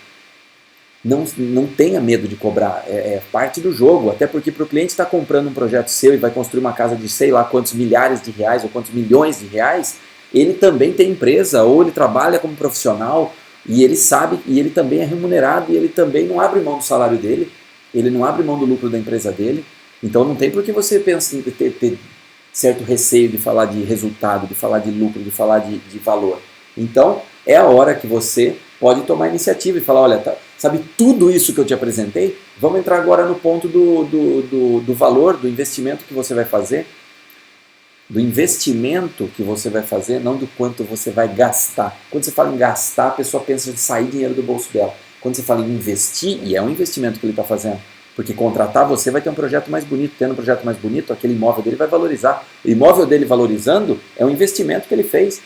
Não tenha medo de cobrar, é parte do jogo, até porque para o cliente estar comprando um projeto seu e vai construir uma casa de sei lá quantos milhares de reais ou quantos milhões de reais, ele também tem empresa ou ele trabalha como profissional e ele sabe, e ele também é remunerado e ele também não abre mão do salário dele, ele não abre mão do lucro da empresa dele, então não tem por que você pensa em ter certo receio de falar de resultado, de falar de lucro, de falar de valor. Então, é a hora que você pode tomar iniciativa e falar, olha, tá, sabe tudo isso que eu te apresentei? Vamos entrar agora no ponto do valor, do investimento que você vai fazer. Do investimento que você vai fazer, não do quanto você vai gastar. Quando você fala em gastar, a pessoa pensa em sair dinheiro do bolso dela. Quando você fala em investir, e é um investimento que ele está fazendo, porque contratar você vai ter um projeto mais bonito. Tendo um projeto mais bonito, aquele imóvel dele vai valorizar. O imóvel dele valorizando é um investimento que ele fez.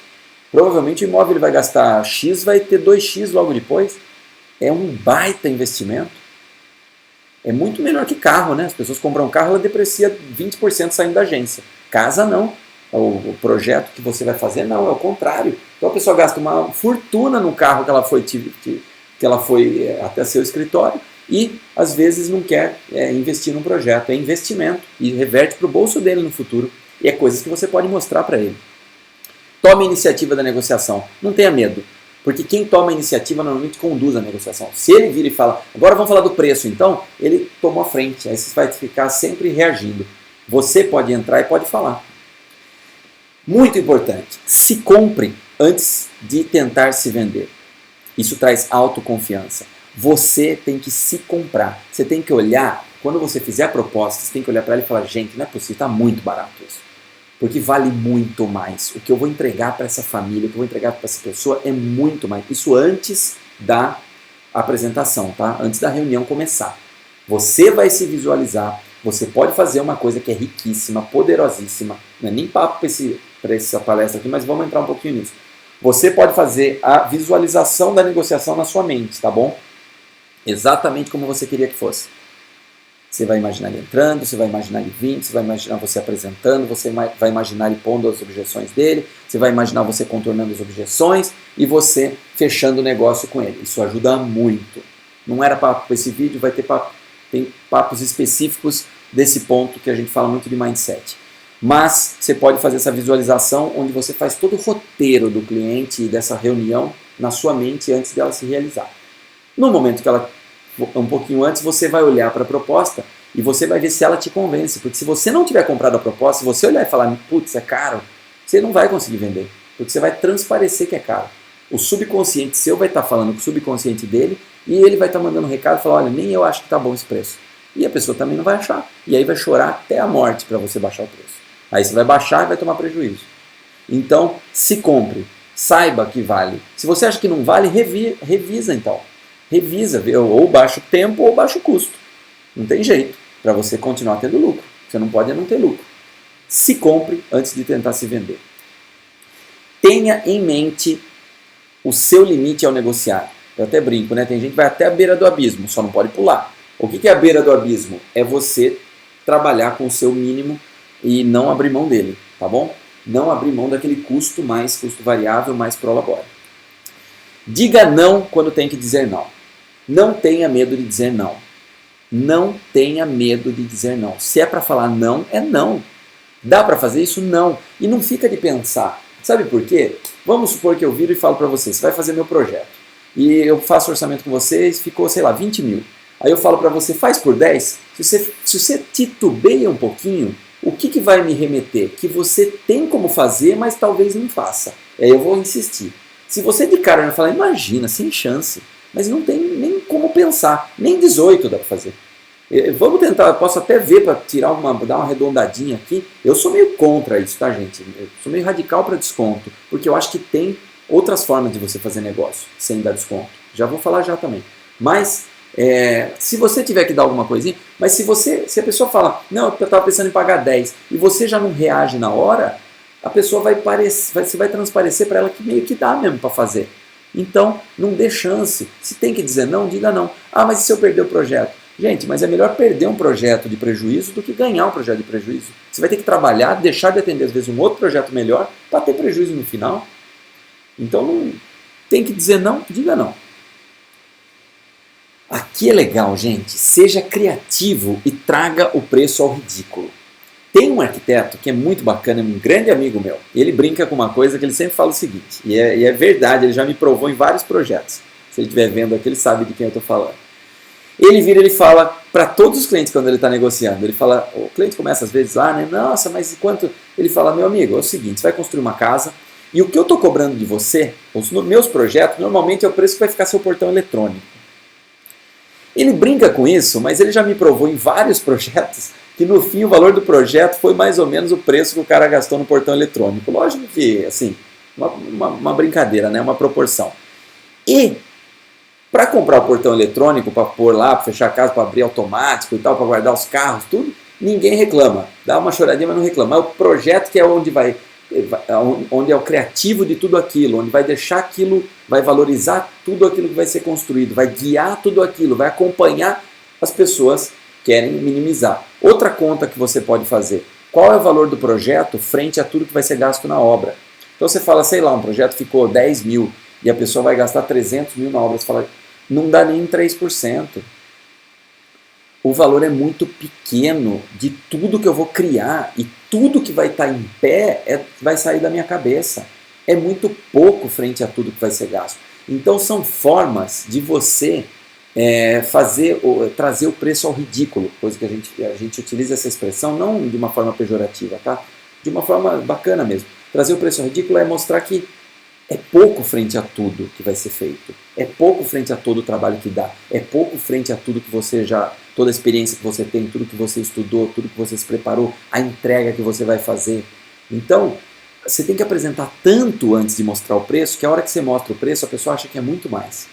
Provavelmente o imóvel ele vai gastar X, vai ter 2X logo depois. É um baita investimento. É muito melhor que carro, né? As pessoas compram um carro, ela deprecia 20% saindo da agência. Casa não. O projeto que você vai fazer não, é o contrário. Então a pessoa gasta uma fortuna no carro que ela foi até seu escritório e às vezes não quer investir num projeto. É investimento e reverte para o bolso dele no futuro. E é coisas que você pode mostrar para ele. Tome a iniciativa da negociação. Não tenha medo. Porque quem toma a iniciativa normalmente conduz a negociação. Se ele vira e fala, agora vamos falar do preço então, ele tomou a frente. Aí você vai ficar sempre reagindo. Você pode entrar e pode falar. Muito importante, se compre antes de tentar se vender. Isso traz autoconfiança. Você tem que se comprar. Você tem que olhar, quando você fizer a proposta, você tem que olhar para ela e falar, gente, não é possível, está muito barato isso. Porque vale muito mais. O que eu vou entregar para essa família, o que eu vou entregar para essa pessoa é muito mais. Isso antes da apresentação, tá? Antes da reunião começar. Você vai se visualizar, você pode fazer uma coisa que é riquíssima, poderosíssima. Não é nem papo para essa palestra aqui, mas vamos entrar um pouquinho nisso. Você pode fazer a visualização da negociação na sua mente, tá bom? Exatamente como você queria que fosse. Você vai imaginar ele entrando, você vai imaginar ele vindo, você vai imaginar você apresentando, você vai imaginar ele pondo as objeções dele, você vai imaginar você contornando as objeções e você fechando o negócio com ele. Isso ajuda muito. Não era papo para esse vídeo, vai ter papo, tem papos específicos desse ponto que a gente fala muito de mindset. Mas você pode fazer essa visualização onde você faz todo o roteiro do cliente e dessa reunião na sua mente antes dela se realizar. No momento que ela um pouquinho antes, você vai olhar para a proposta e você vai ver se ela te convence. Porque se você não tiver comprado a proposta, se você olhar e falar, putz, é caro, você não vai conseguir vender. Porque você vai transparecer que é caro. O subconsciente seu vai estar falando com o subconsciente dele e ele vai estar mandando um recado e falar, olha, nem eu acho que está bom esse preço. E a pessoa também não vai achar. E aí vai chorar até a morte para você baixar o preço. Aí você vai baixar e vai tomar prejuízo. Então, se compre. Saiba que vale. Se você acha que não vale, revisa então. Revisa, ou baixa o tempo ou baixa o custo. Não tem jeito para você continuar tendo lucro. Você não pode não ter lucro. Se compre antes de tentar se vender. Tenha em mente o seu limite ao negociar. Eu até brinco, né? Tem gente que vai até a beira do abismo, só não pode pular. O que é a beira do abismo? É você trabalhar com o seu mínimo e não abrir mão dele, tá bom? Não abrir mão daquele custo mais custo variável, mais prolabore. Diga não quando tem que dizer não. Não tenha medo de dizer não. Não tenha medo de dizer não. Se é para falar não, é não. Dá para fazer isso? Não. E não fica de pensar. Sabe por quê? Vamos supor que eu viro e falo para você, você vai fazer meu projeto. E eu faço orçamento com vocês, ficou, sei lá, 20 mil. Aí eu falo para você, faz por 10. Se você titubeia um pouquinho, o que vai me remeter? Que você tem como fazer, mas talvez não faça. Aí eu vou insistir. Se você de cara já falar, imagina, sem chance. Mas não tem nem como pensar. Nem 18 dá para fazer. Vamos tentar, eu posso até ver para dar uma arredondadinha aqui. Eu sou meio contra isso, tá, gente? Eu sou meio radical para desconto. Porque eu acho que tem outras formas de você fazer negócio sem dar desconto. Já vou falar já também. Mas, se você tiver que dar alguma coisinha, mas se a pessoa fala, não, eu estava pensando em pagar 10, e você já não reage na hora, a pessoa você vai transparecer para ela que meio que dá mesmo para fazer. Então, não dê chance. Se tem que dizer não, diga não. Ah, mas e se eu perder o projeto? Gente, mas é melhor perder um projeto de prejuízo do que ganhar um projeto de prejuízo. Você vai ter que trabalhar, deixar de atender às vezes um outro projeto melhor para ter prejuízo no final. Então, não tem que dizer não, diga não. Aqui é legal, gente. Seja criativo e traga o preço ao ridículo. Tem um arquiteto que é muito bacana, é um grande amigo meu. Ele brinca com uma coisa que ele sempre fala o seguinte, e é verdade, ele já me provou em vários projetos. Se ele estiver vendo aqui, ele sabe de quem eu estou falando. Ele vira e ele fala para todos os clientes quando ele está negociando. Ele fala, o cliente começa às vezes lá, né? Nossa, mas quanto? Ele fala, meu amigo, é o seguinte, você vai construir uma casa E o que eu estou cobrando de você, os meus projetos, normalmente é o preço que vai ficar seu portão eletrônico. Ele brinca com isso, mas ele já me provou em vários projetos que no fim o valor do projeto foi mais ou menos o preço que o cara gastou no portão eletrônico. Lógico que, assim, uma brincadeira, né? Uma proporção. E para comprar o portão eletrônico, para pôr lá, para fechar a casa, para abrir automático e tal, para guardar os carros, tudo, ninguém reclama. Dá uma choradinha, mas não reclama. É o projeto que é onde é o criativo de tudo aquilo, onde vai deixar aquilo, vai valorizar tudo aquilo que vai ser construído, vai guiar tudo aquilo, vai acompanhar as pessoas que querem minimizar. Outra conta que você pode fazer, qual é o valor do projeto frente a tudo que vai ser gasto na obra? Então você fala, sei lá, um projeto ficou 10 mil e a pessoa vai gastar 300 mil na obra, você fala, não dá nem 3%. O valor é muito pequeno de tudo que eu vou criar e tudo que vai estar em pé vai sair da minha cabeça. É muito pouco frente a tudo que vai ser gasto. Então são formas de você trazer o preço ao ridículo, coisa que a gente utiliza essa expressão não de uma forma pejorativa, tá? De uma forma bacana mesmo. Trazer o preço ao ridículo é mostrar que é pouco frente a tudo que vai ser feito. É pouco frente a todo o trabalho que dá. É pouco frente a tudo que você toda a experiência que você tem, tudo que você estudou, tudo que você se preparou, a entrega que você vai fazer. Então, você tem que apresentar tanto antes de mostrar o preço, que a hora que você mostra o preço, a pessoa acha que é muito mais.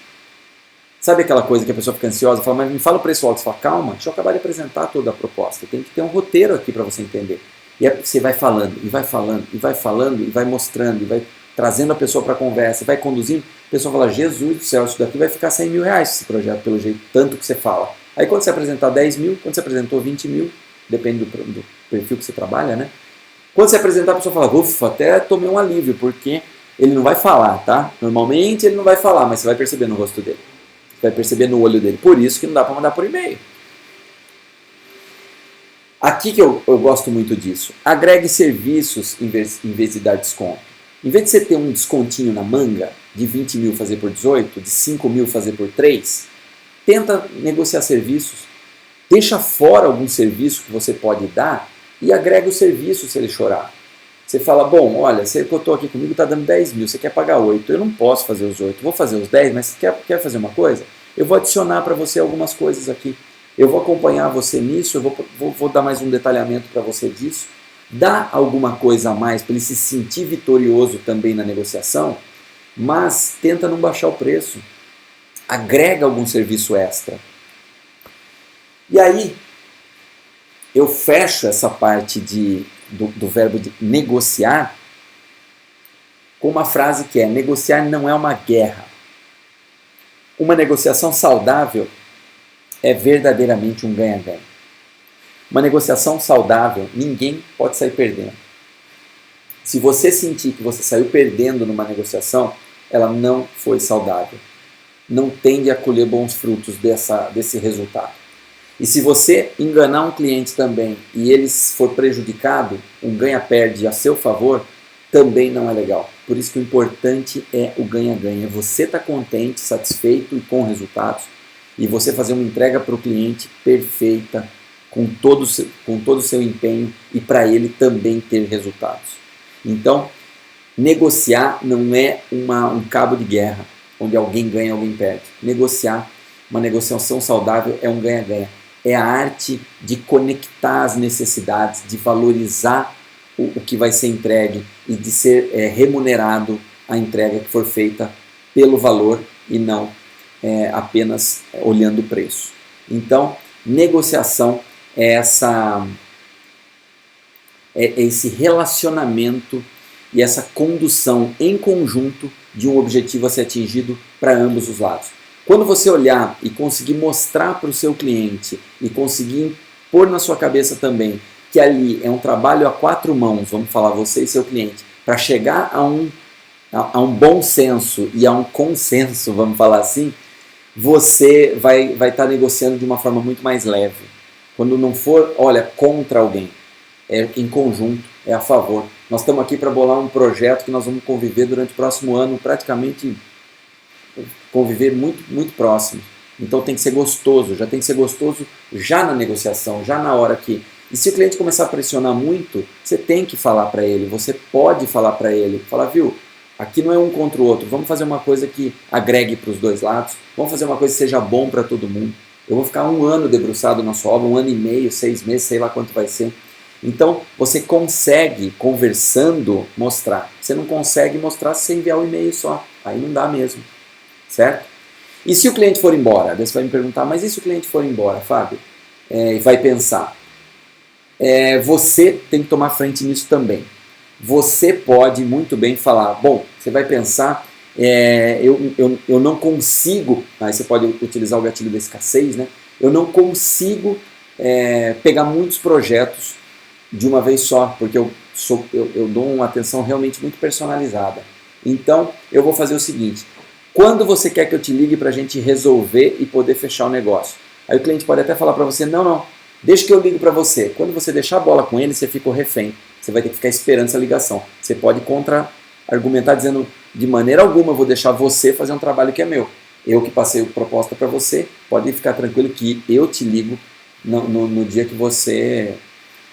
Sabe aquela coisa que a pessoa fica ansiosa, fala, mas me fala o preço alto, você fala, calma, deixa eu acabar de apresentar toda a proposta. Tem que ter um roteiro aqui para você entender. E aí você vai falando, e vai falando, e vai falando, e vai mostrando, e vai trazendo a pessoa para a conversa, vai conduzindo, a pessoa fala, Jesus do céu, isso daqui vai ficar 100 mil reais esse projeto, pelo jeito, tanto que você fala. Aí quando você apresentar 10 mil, quando você apresentou 20 mil, depende do perfil que você trabalha, né? Quando você apresentar, a pessoa fala, ufa, até tomei um alívio, porque ele não vai falar, tá? Normalmente ele não vai falar, mas você vai perceber no rosto dele. Você vai perceber no olho dele. Por isso que não dá para mandar por e-mail. Aqui que eu gosto muito disso. Agregue serviços em vez de dar desconto. Em vez de você ter um descontinho na manga, de 20 mil fazer por 18, de 5 mil fazer por 3, tenta negociar serviços. Deixa fora algum serviço que você pode dar e agrega o serviço se ele chorar. Você fala, bom, olha, você cotou aqui comigo, está dando 10 mil, você quer pagar 8, eu não posso fazer os 8, vou fazer os 10, mas você quer fazer uma coisa? Eu vou adicionar para você algumas coisas aqui. Eu vou acompanhar você nisso, eu vou dar mais um detalhamento para você disso. Dá alguma coisa a mais para ele se sentir vitorioso também na negociação, mas tenta não baixar o preço. Agrega algum serviço extra. E aí, eu fecho essa parte do verbo de negociar com uma frase que é: negociar não é uma guerra. Uma negociação saudável é verdadeiramente um ganha-ganha. Uma negociação saudável, ninguém pode sair perdendo. Se você sentir que você saiu perdendo numa negociação, ela não foi saudável. Não tende a colher bons frutos desse resultado. E se você enganar um cliente também e ele for prejudicado, um ganha-perde a seu favor, também não é legal. Por isso que o importante é o ganha-ganha. Você estar contente, satisfeito e com resultados, e você fazer uma entrega para o cliente perfeita, com todo o seu empenho, e para ele também ter resultados. Então, negociar não é um cabo de guerra, onde alguém ganha, alguém perde. Negociar, uma negociação saudável é um ganha-ganha. É a arte de conectar as necessidades, de valorizar o que vai ser entregue e de ser remunerado a entrega que for feita pelo valor e não apenas olhando o preço. Então, negociação é esse relacionamento e essa condução em conjunto de um objetivo a ser atingido para ambos os lados. Quando você olhar e conseguir mostrar para o seu cliente e conseguir pôr na sua cabeça também que ali é um trabalho a quatro mãos, vamos falar você e seu cliente, para chegar a um bom senso e a um consenso, vamos falar assim, você vai estar negociando de uma forma muito mais leve. Quando não for, olha, contra alguém, é em conjunto, é a favor. Nós estamos aqui para bolar um projeto que nós vamos conviver durante o próximo ano, praticamente conviver muito, muito próximo. Então tem que ser gostoso, já tem que ser gostoso já na negociação, já na hora que... E se o cliente começar a pressionar muito, você tem que falar para ele, você pode falar para ele, falar, viu, Aqui não é um contra o outro. Vamos fazer uma coisa que agregue para os dois lados. Vamos fazer uma coisa que seja bom para todo mundo. Eu vou ficar 1 ano debruçado na sua obra, 1 ano e meio, 6 meses, sei lá quanto vai ser. Então, você consegue, conversando, mostrar. Você não consegue mostrar se você enviar um e-mail só. Aí não dá mesmo. Certo? E se o cliente for embora? Daí você vai me perguntar, mas e se o cliente for embora, Fábio? E vai pensar. Você tem que tomar frente nisso também. Você pode muito bem falar, bom, você vai pensar, eu não consigo, aí você pode utilizar o gatilho da escassez, né? Eu não consigo pegar muitos projetos de uma vez só, porque eu dou uma atenção realmente muito personalizada. Então, eu vou fazer o seguinte, quando você quer que eu te ligue para a gente resolver e poder fechar o negócio? Aí o cliente pode até falar para você, não, deixa que eu ligo para você. Quando você deixar a bola com ele, você fica o refém. Você vai ter que ficar esperando essa ligação. Você pode contra-argumentar dizendo, de maneira alguma eu vou deixar você fazer um trabalho que é meu. Eu que passei a proposta para você, pode ficar tranquilo que eu te ligo no dia que você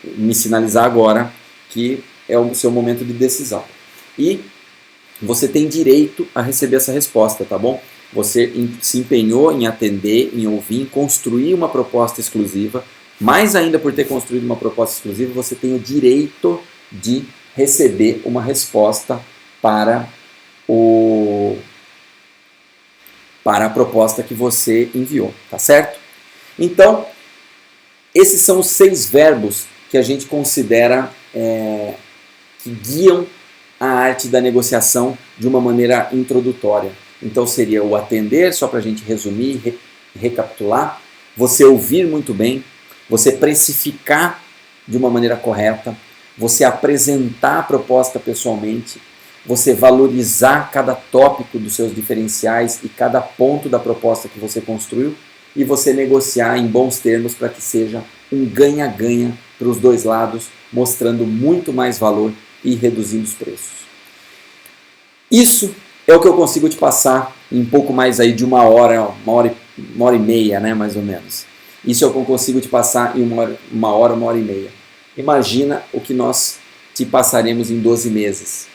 me sinalizar agora que é o seu momento de decisão. E você tem direito a receber essa resposta, tá bom? Você se empenhou em atender, em ouvir, em construir uma proposta exclusiva. Mais ainda por ter construído uma proposta exclusiva, você tem o direito de receber uma resposta para a proposta que você enviou, tá certo? Então, esses são os 6 verbos que a gente considera que guiam a arte da negociação de uma maneira introdutória. Então seria o atender, só para a gente resumir, recapitular, você ouvir muito bem, você precificar de uma maneira correta, você apresentar a proposta pessoalmente, você valorizar cada tópico dos seus diferenciais e cada ponto da proposta que você construiu e você negociar em bons termos para que seja um ganha-ganha para os dois lados, mostrando muito mais valor e reduzindo os preços. Isso é o que eu consigo te passar em pouco mais aí de uma hora e meia, né, mais ou menos. Isso é o que eu consigo te passar em uma hora e meia. Imagina o que nós te passaremos em 12 meses.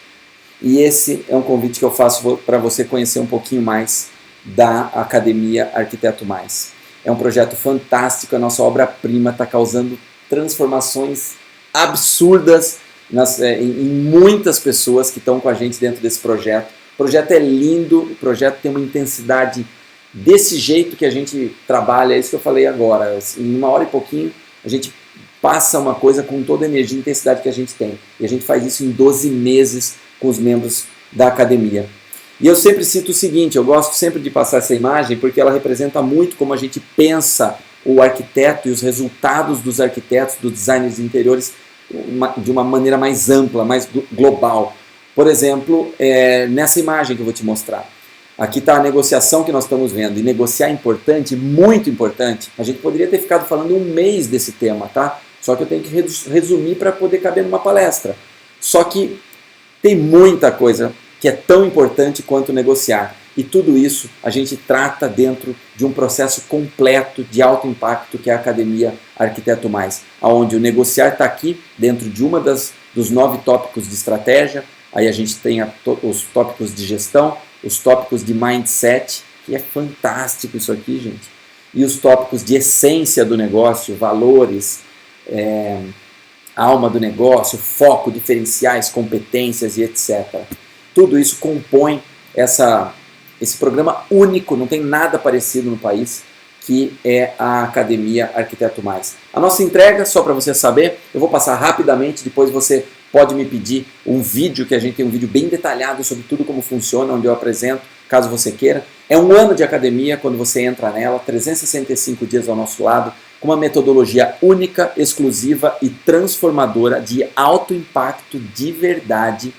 E esse é um convite que eu faço para você conhecer um pouquinho mais da Academia Arquiteto Mais. É um projeto fantástico, a nossa obra-prima está causando transformações absurdas em muitas pessoas que estão com a gente dentro desse projeto. O projeto é lindo, o projeto tem uma intensidade desse jeito que a gente trabalha, é isso que eu falei agora. Em uma hora e pouquinho, a gente passa uma coisa com toda a energia e intensidade que a gente tem. E a gente faz isso em 12 meses com os membros da academia. E eu sempre cito o seguinte, eu gosto sempre de passar essa imagem porque ela representa muito como a gente pensa o arquiteto e os resultados dos arquitetos, dos designers de interiores de uma maneira mais ampla, mais global. Por exemplo, nessa imagem que eu vou te mostrar. Aqui está a negociação que nós estamos vendo. E negociar é importante, muito importante. A gente poderia ter ficado falando 1 mês desse tema, tá? Só que eu tenho que resumir para poder caber numa palestra. Só que tem muita coisa que é tão importante quanto negociar. E tudo isso a gente trata dentro de um processo completo de alto impacto que é a Academia Arquiteto Mais, onde o negociar está aqui dentro de uma dos 9 tópicos de estratégia. Aí a gente tem os tópicos de gestão, os tópicos de mindset, que é fantástico isso aqui, gente, e os tópicos de essência do negócio, valores, alma do negócio, foco, diferenciais, competências e etc. Tudo isso compõe esse programa único, não tem nada parecido no país, que é a Academia Arquiteto Mais. A nossa entrega, só para você saber, eu vou passar rapidamente, depois você pode me pedir um vídeo, que a gente tem um vídeo bem detalhado sobre tudo como funciona, onde eu apresento, caso você queira. É 1 ano de academia quando você entra nela, 365 dias ao nosso lado, com uma metodologia única, exclusiva e transformadora de alto impacto de verdade.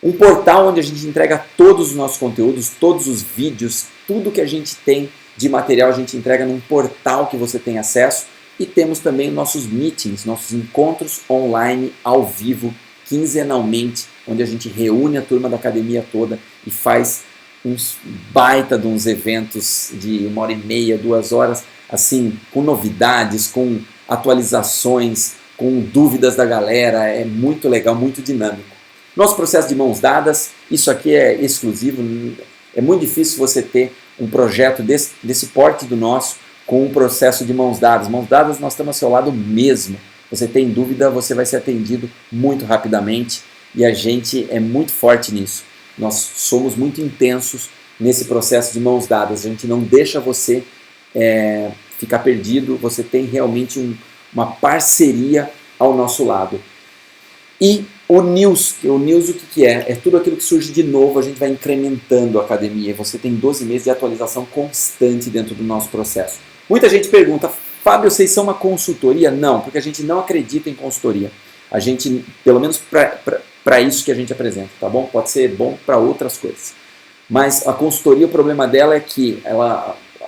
Um portal onde a gente entrega todos os nossos conteúdos, todos os vídeos, tudo que a gente tem de material a gente entrega num portal que você tem acesso. E temos também nossos meetings, nossos encontros online ao vivo, quinzenalmente, onde a gente reúne a turma da academia toda e faz uns baita de uns eventos de 1 hora e meia, 2 horas, assim, com novidades, com atualizações, com dúvidas da galera. É muito legal, muito dinâmico. Nosso processo de mãos dadas, isso aqui é exclusivo, é muito difícil você ter um projeto desse porte do nosso com um processo de mãos dadas. Mãos dadas, nós estamos ao seu lado mesmo. Você tem dúvida, você vai ser atendido muito rapidamente e a gente é muito forte nisso. Nós somos muito intensos nesse processo de mãos dadas. A gente não deixa você ficar perdido, você tem realmente uma parceria ao nosso lado. E o News o que é? É tudo aquilo que surge de novo, a gente vai incrementando a academia. Você tem 12 meses de atualização constante dentro do nosso processo. Muita gente pergunta, Fábio, vocês são uma consultoria? Não, porque a gente não acredita em consultoria. A gente, pelo menos para isso que a gente apresenta, tá bom? Pode ser bom para outras coisas. Mas a consultoria, o problema dela é que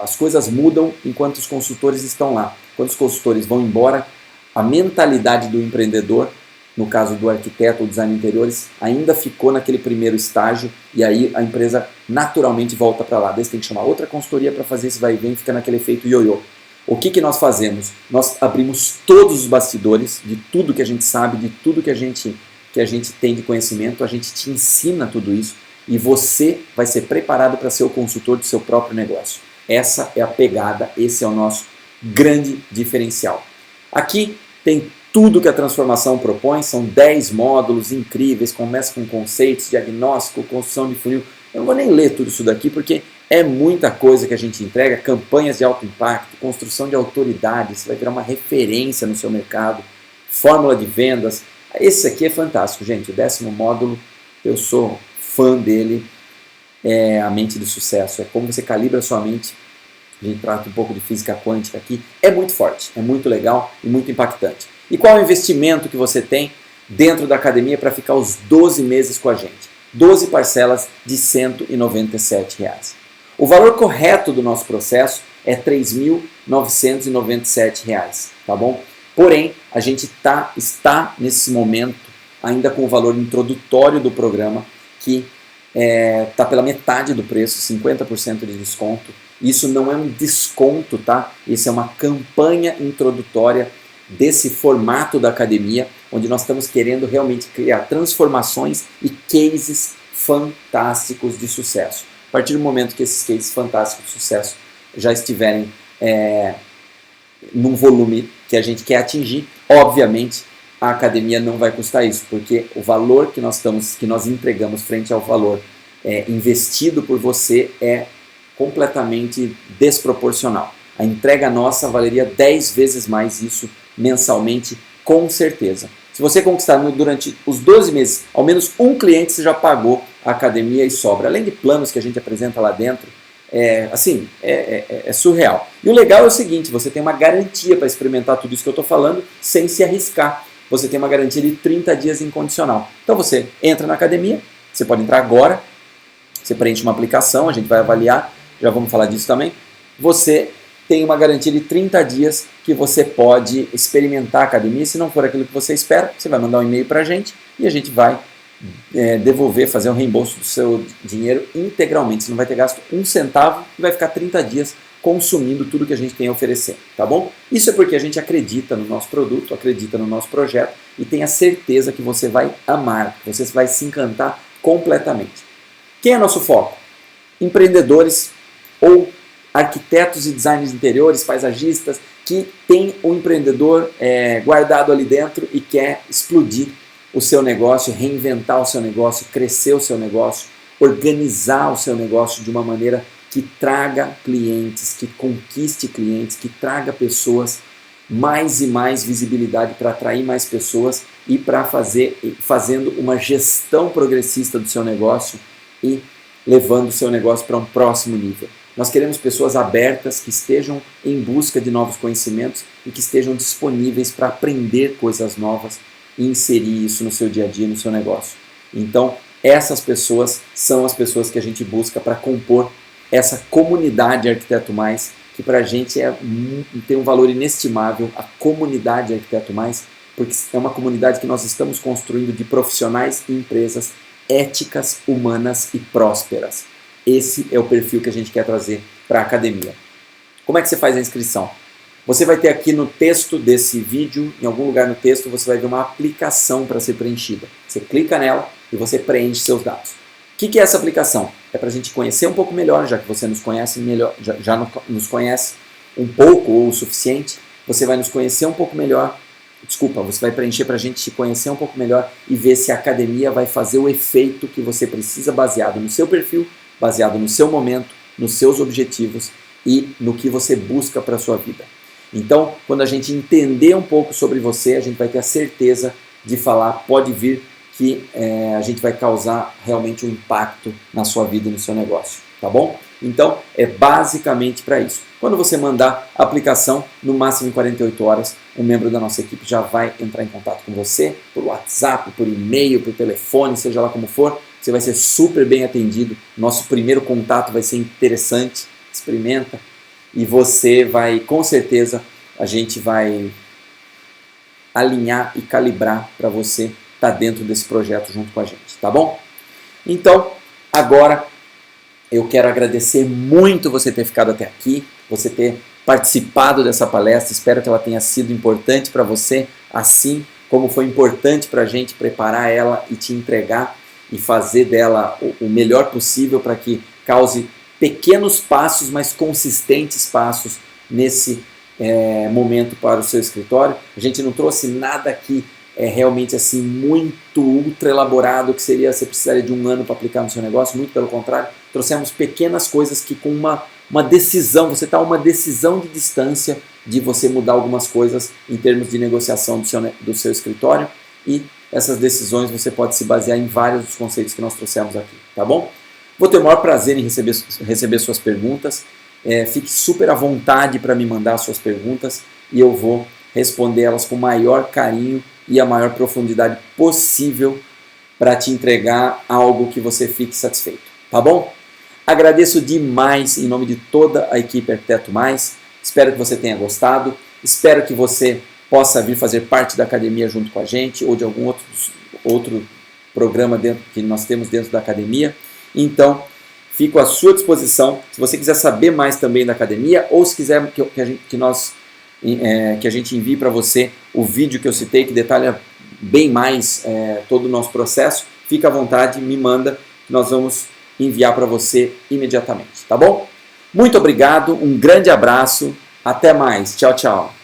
as coisas mudam enquanto os consultores estão lá. Quando os consultores vão embora, a mentalidade do empreendedor, no caso do arquiteto ou design de interiores, ainda ficou naquele primeiro estágio e aí a empresa naturalmente volta para lá. Daí você tem que chamar outra consultoria para fazer esse vai e vem, fica naquele efeito ioiô. O que nós fazemos? Nós abrimos todos os bastidores de tudo que a gente sabe, de tudo que a gente tem de conhecimento, a gente te ensina tudo isso e você vai ser preparado para ser o consultor do seu próprio negócio. Essa é a pegada, esse é o nosso grande diferencial. Aqui tem tudo que a transformação propõe, são 10 módulos incríveis, começa com conceitos, diagnóstico, construção de funil. Eu não vou nem ler tudo isso daqui porque é muita coisa que a gente entrega, campanhas de alto impacto, construção de autoridade, você vai virar uma referência no seu mercado, fórmula de vendas. Esse aqui é fantástico, gente, o 10º módulo, eu sou fã dele, é a mente de sucesso, é como você calibra a sua mente. A gente trata um pouco de física quântica aqui, é muito forte, é muito legal e muito impactante. E qual é o investimento que você tem dentro da academia para ficar os 12 meses com a gente? 12 parcelas de R$ 197. O valor correto do nosso processo é R$ 3.997, tá bom? Porém, a gente está nesse momento ainda com o valor introdutório do programa, que está pela metade do preço, 50% de desconto. Isso não é um desconto, tá? Isso é uma campanha introdutória desse formato da academia, onde nós estamos querendo realmente criar transformações e cases fantásticos de sucesso. A partir do momento que esses cases fantásticos de sucesso já estiverem num volume que a gente quer atingir, obviamente a academia não vai custar isso, porque o valor que nós entregamos frente ao valor investido por você é completamente desproporcional. A entrega nossa valeria 10 vezes mais isso mensalmente, com certeza. Se você conquistar durante os 12 meses, ao menos um cliente, você já pagou a academia e sobra. Além de planos que a gente apresenta lá dentro, é surreal. E o legal é o seguinte, você tem uma garantia para experimentar tudo isso que eu estou falando sem se arriscar. Você tem uma garantia de 30 dias incondicional. Então você entra na academia, você pode entrar agora, você preenche uma aplicação, a gente vai avaliar, já vamos falar disso também. Você tem uma garantia de 30 dias que você pode experimentar a academia. Se não for aquilo que você espera, você vai mandar um e-mail para a gente e a gente vai devolver, fazer um reembolso do seu dinheiro integralmente. Você não vai ter gasto um centavo e vai ficar 30 dias consumindo tudo que a gente tem a oferecer, tá bom? Isso é porque a gente acredita no nosso produto, acredita no nosso projeto e tem a certeza que você vai amar, que você vai se encantar completamente. Quem é nosso foco? Empreendedores ou arquitetos e designers de interiores, paisagistas, que tem um empreendedor guardado ali dentro e quer explodir o seu negócio, reinventar o seu negócio, crescer o seu negócio, organizar o seu negócio de uma maneira que traga clientes, que conquiste clientes, que traga pessoas, mais e mais visibilidade para atrair mais pessoas e para fazendo uma gestão progressista do seu negócio e levando o seu negócio para um próximo nível. Nós queremos pessoas abertas, que estejam em busca de novos conhecimentos e que estejam disponíveis para aprender coisas novas e inserir isso no seu dia a dia, no seu negócio. Então, essas pessoas são as pessoas que a gente busca para compor essa comunidade Arquiteto Mais, que para a gente tem um valor inestimável, a comunidade Arquiteto Mais, porque é uma comunidade que nós estamos construindo de profissionais e empresas éticas, humanas e prósperas. Esse é o perfil que a gente quer trazer para a academia. Como é que você faz a inscrição? Você vai ter aqui no texto desse vídeo, em algum lugar no texto, você vai ver uma aplicação para ser preenchida. Você clica nela e você preenche seus dados. O que é essa aplicação? É para a gente conhecer um pouco melhor, já que você nos conhece melhor, já nos conhece um pouco ou o suficiente. Você vai nos conhecer um pouco melhor. Desculpa, você vai preencher para a gente te conhecer um pouco melhor e ver se a academia vai fazer o efeito que você precisa, baseado no seu perfil, baseado no seu momento, nos seus objetivos e no que você busca para a sua vida. Então, quando a gente entender um pouco sobre você, a gente vai ter a certeza de falar, pode vir, que a gente vai causar realmente um impacto na sua vida e no seu negócio, tá bom? Então, é basicamente para isso. Quando você mandar a aplicação, no máximo em 48 horas, um membro da nossa equipe já vai entrar em contato com você, por WhatsApp, por e-mail, por telefone, seja lá como for. Você vai ser super bem atendido. Nosso primeiro contato vai ser interessante, experimenta. E você vai, com certeza, a gente vai alinhar e calibrar para você estar dentro desse projeto junto com a gente, tá bom? Então, agora eu quero agradecer muito você ter ficado até aqui, você ter participado dessa palestra. Espero que ela tenha sido importante para você, assim como foi importante para a gente preparar ela e te entregar e fazer dela o melhor possível para que cause pequenos passos, mas consistentes passos nesse momento para o seu escritório. A gente não trouxe nada aqui realmente assim muito ultra elaborado, que seria, você precisaria de um ano para aplicar no seu negócio. Muito pelo contrário, trouxemos pequenas coisas que com uma decisão, você está a uma decisão de distância de você mudar algumas coisas em termos de negociação do seu escritório, e essas decisões você pode se basear em vários dos conceitos que nós trouxemos aqui, tá bom? Vou ter o maior prazer em receber suas perguntas. Fique super à vontade para me mandar suas perguntas e eu vou responder elas com o maior carinho e a maior profundidade possível para te entregar algo que você fique satisfeito, tá bom? Agradeço demais em nome de toda a equipe Arquiteto Mais. Espero que você tenha gostado. Espero que você possa vir fazer parte da academia junto com a gente ou de algum outro programa que nós temos dentro da academia. Então, fico à sua disposição. Se você quiser saber mais também da academia, ou se quiser que a gente envie para você o vídeo que eu citei, que detalha bem mais todo o nosso processo, fica à vontade, me manda, que nós vamos enviar para você imediatamente, tá bom? Muito obrigado, um grande abraço, até mais, tchau, tchau.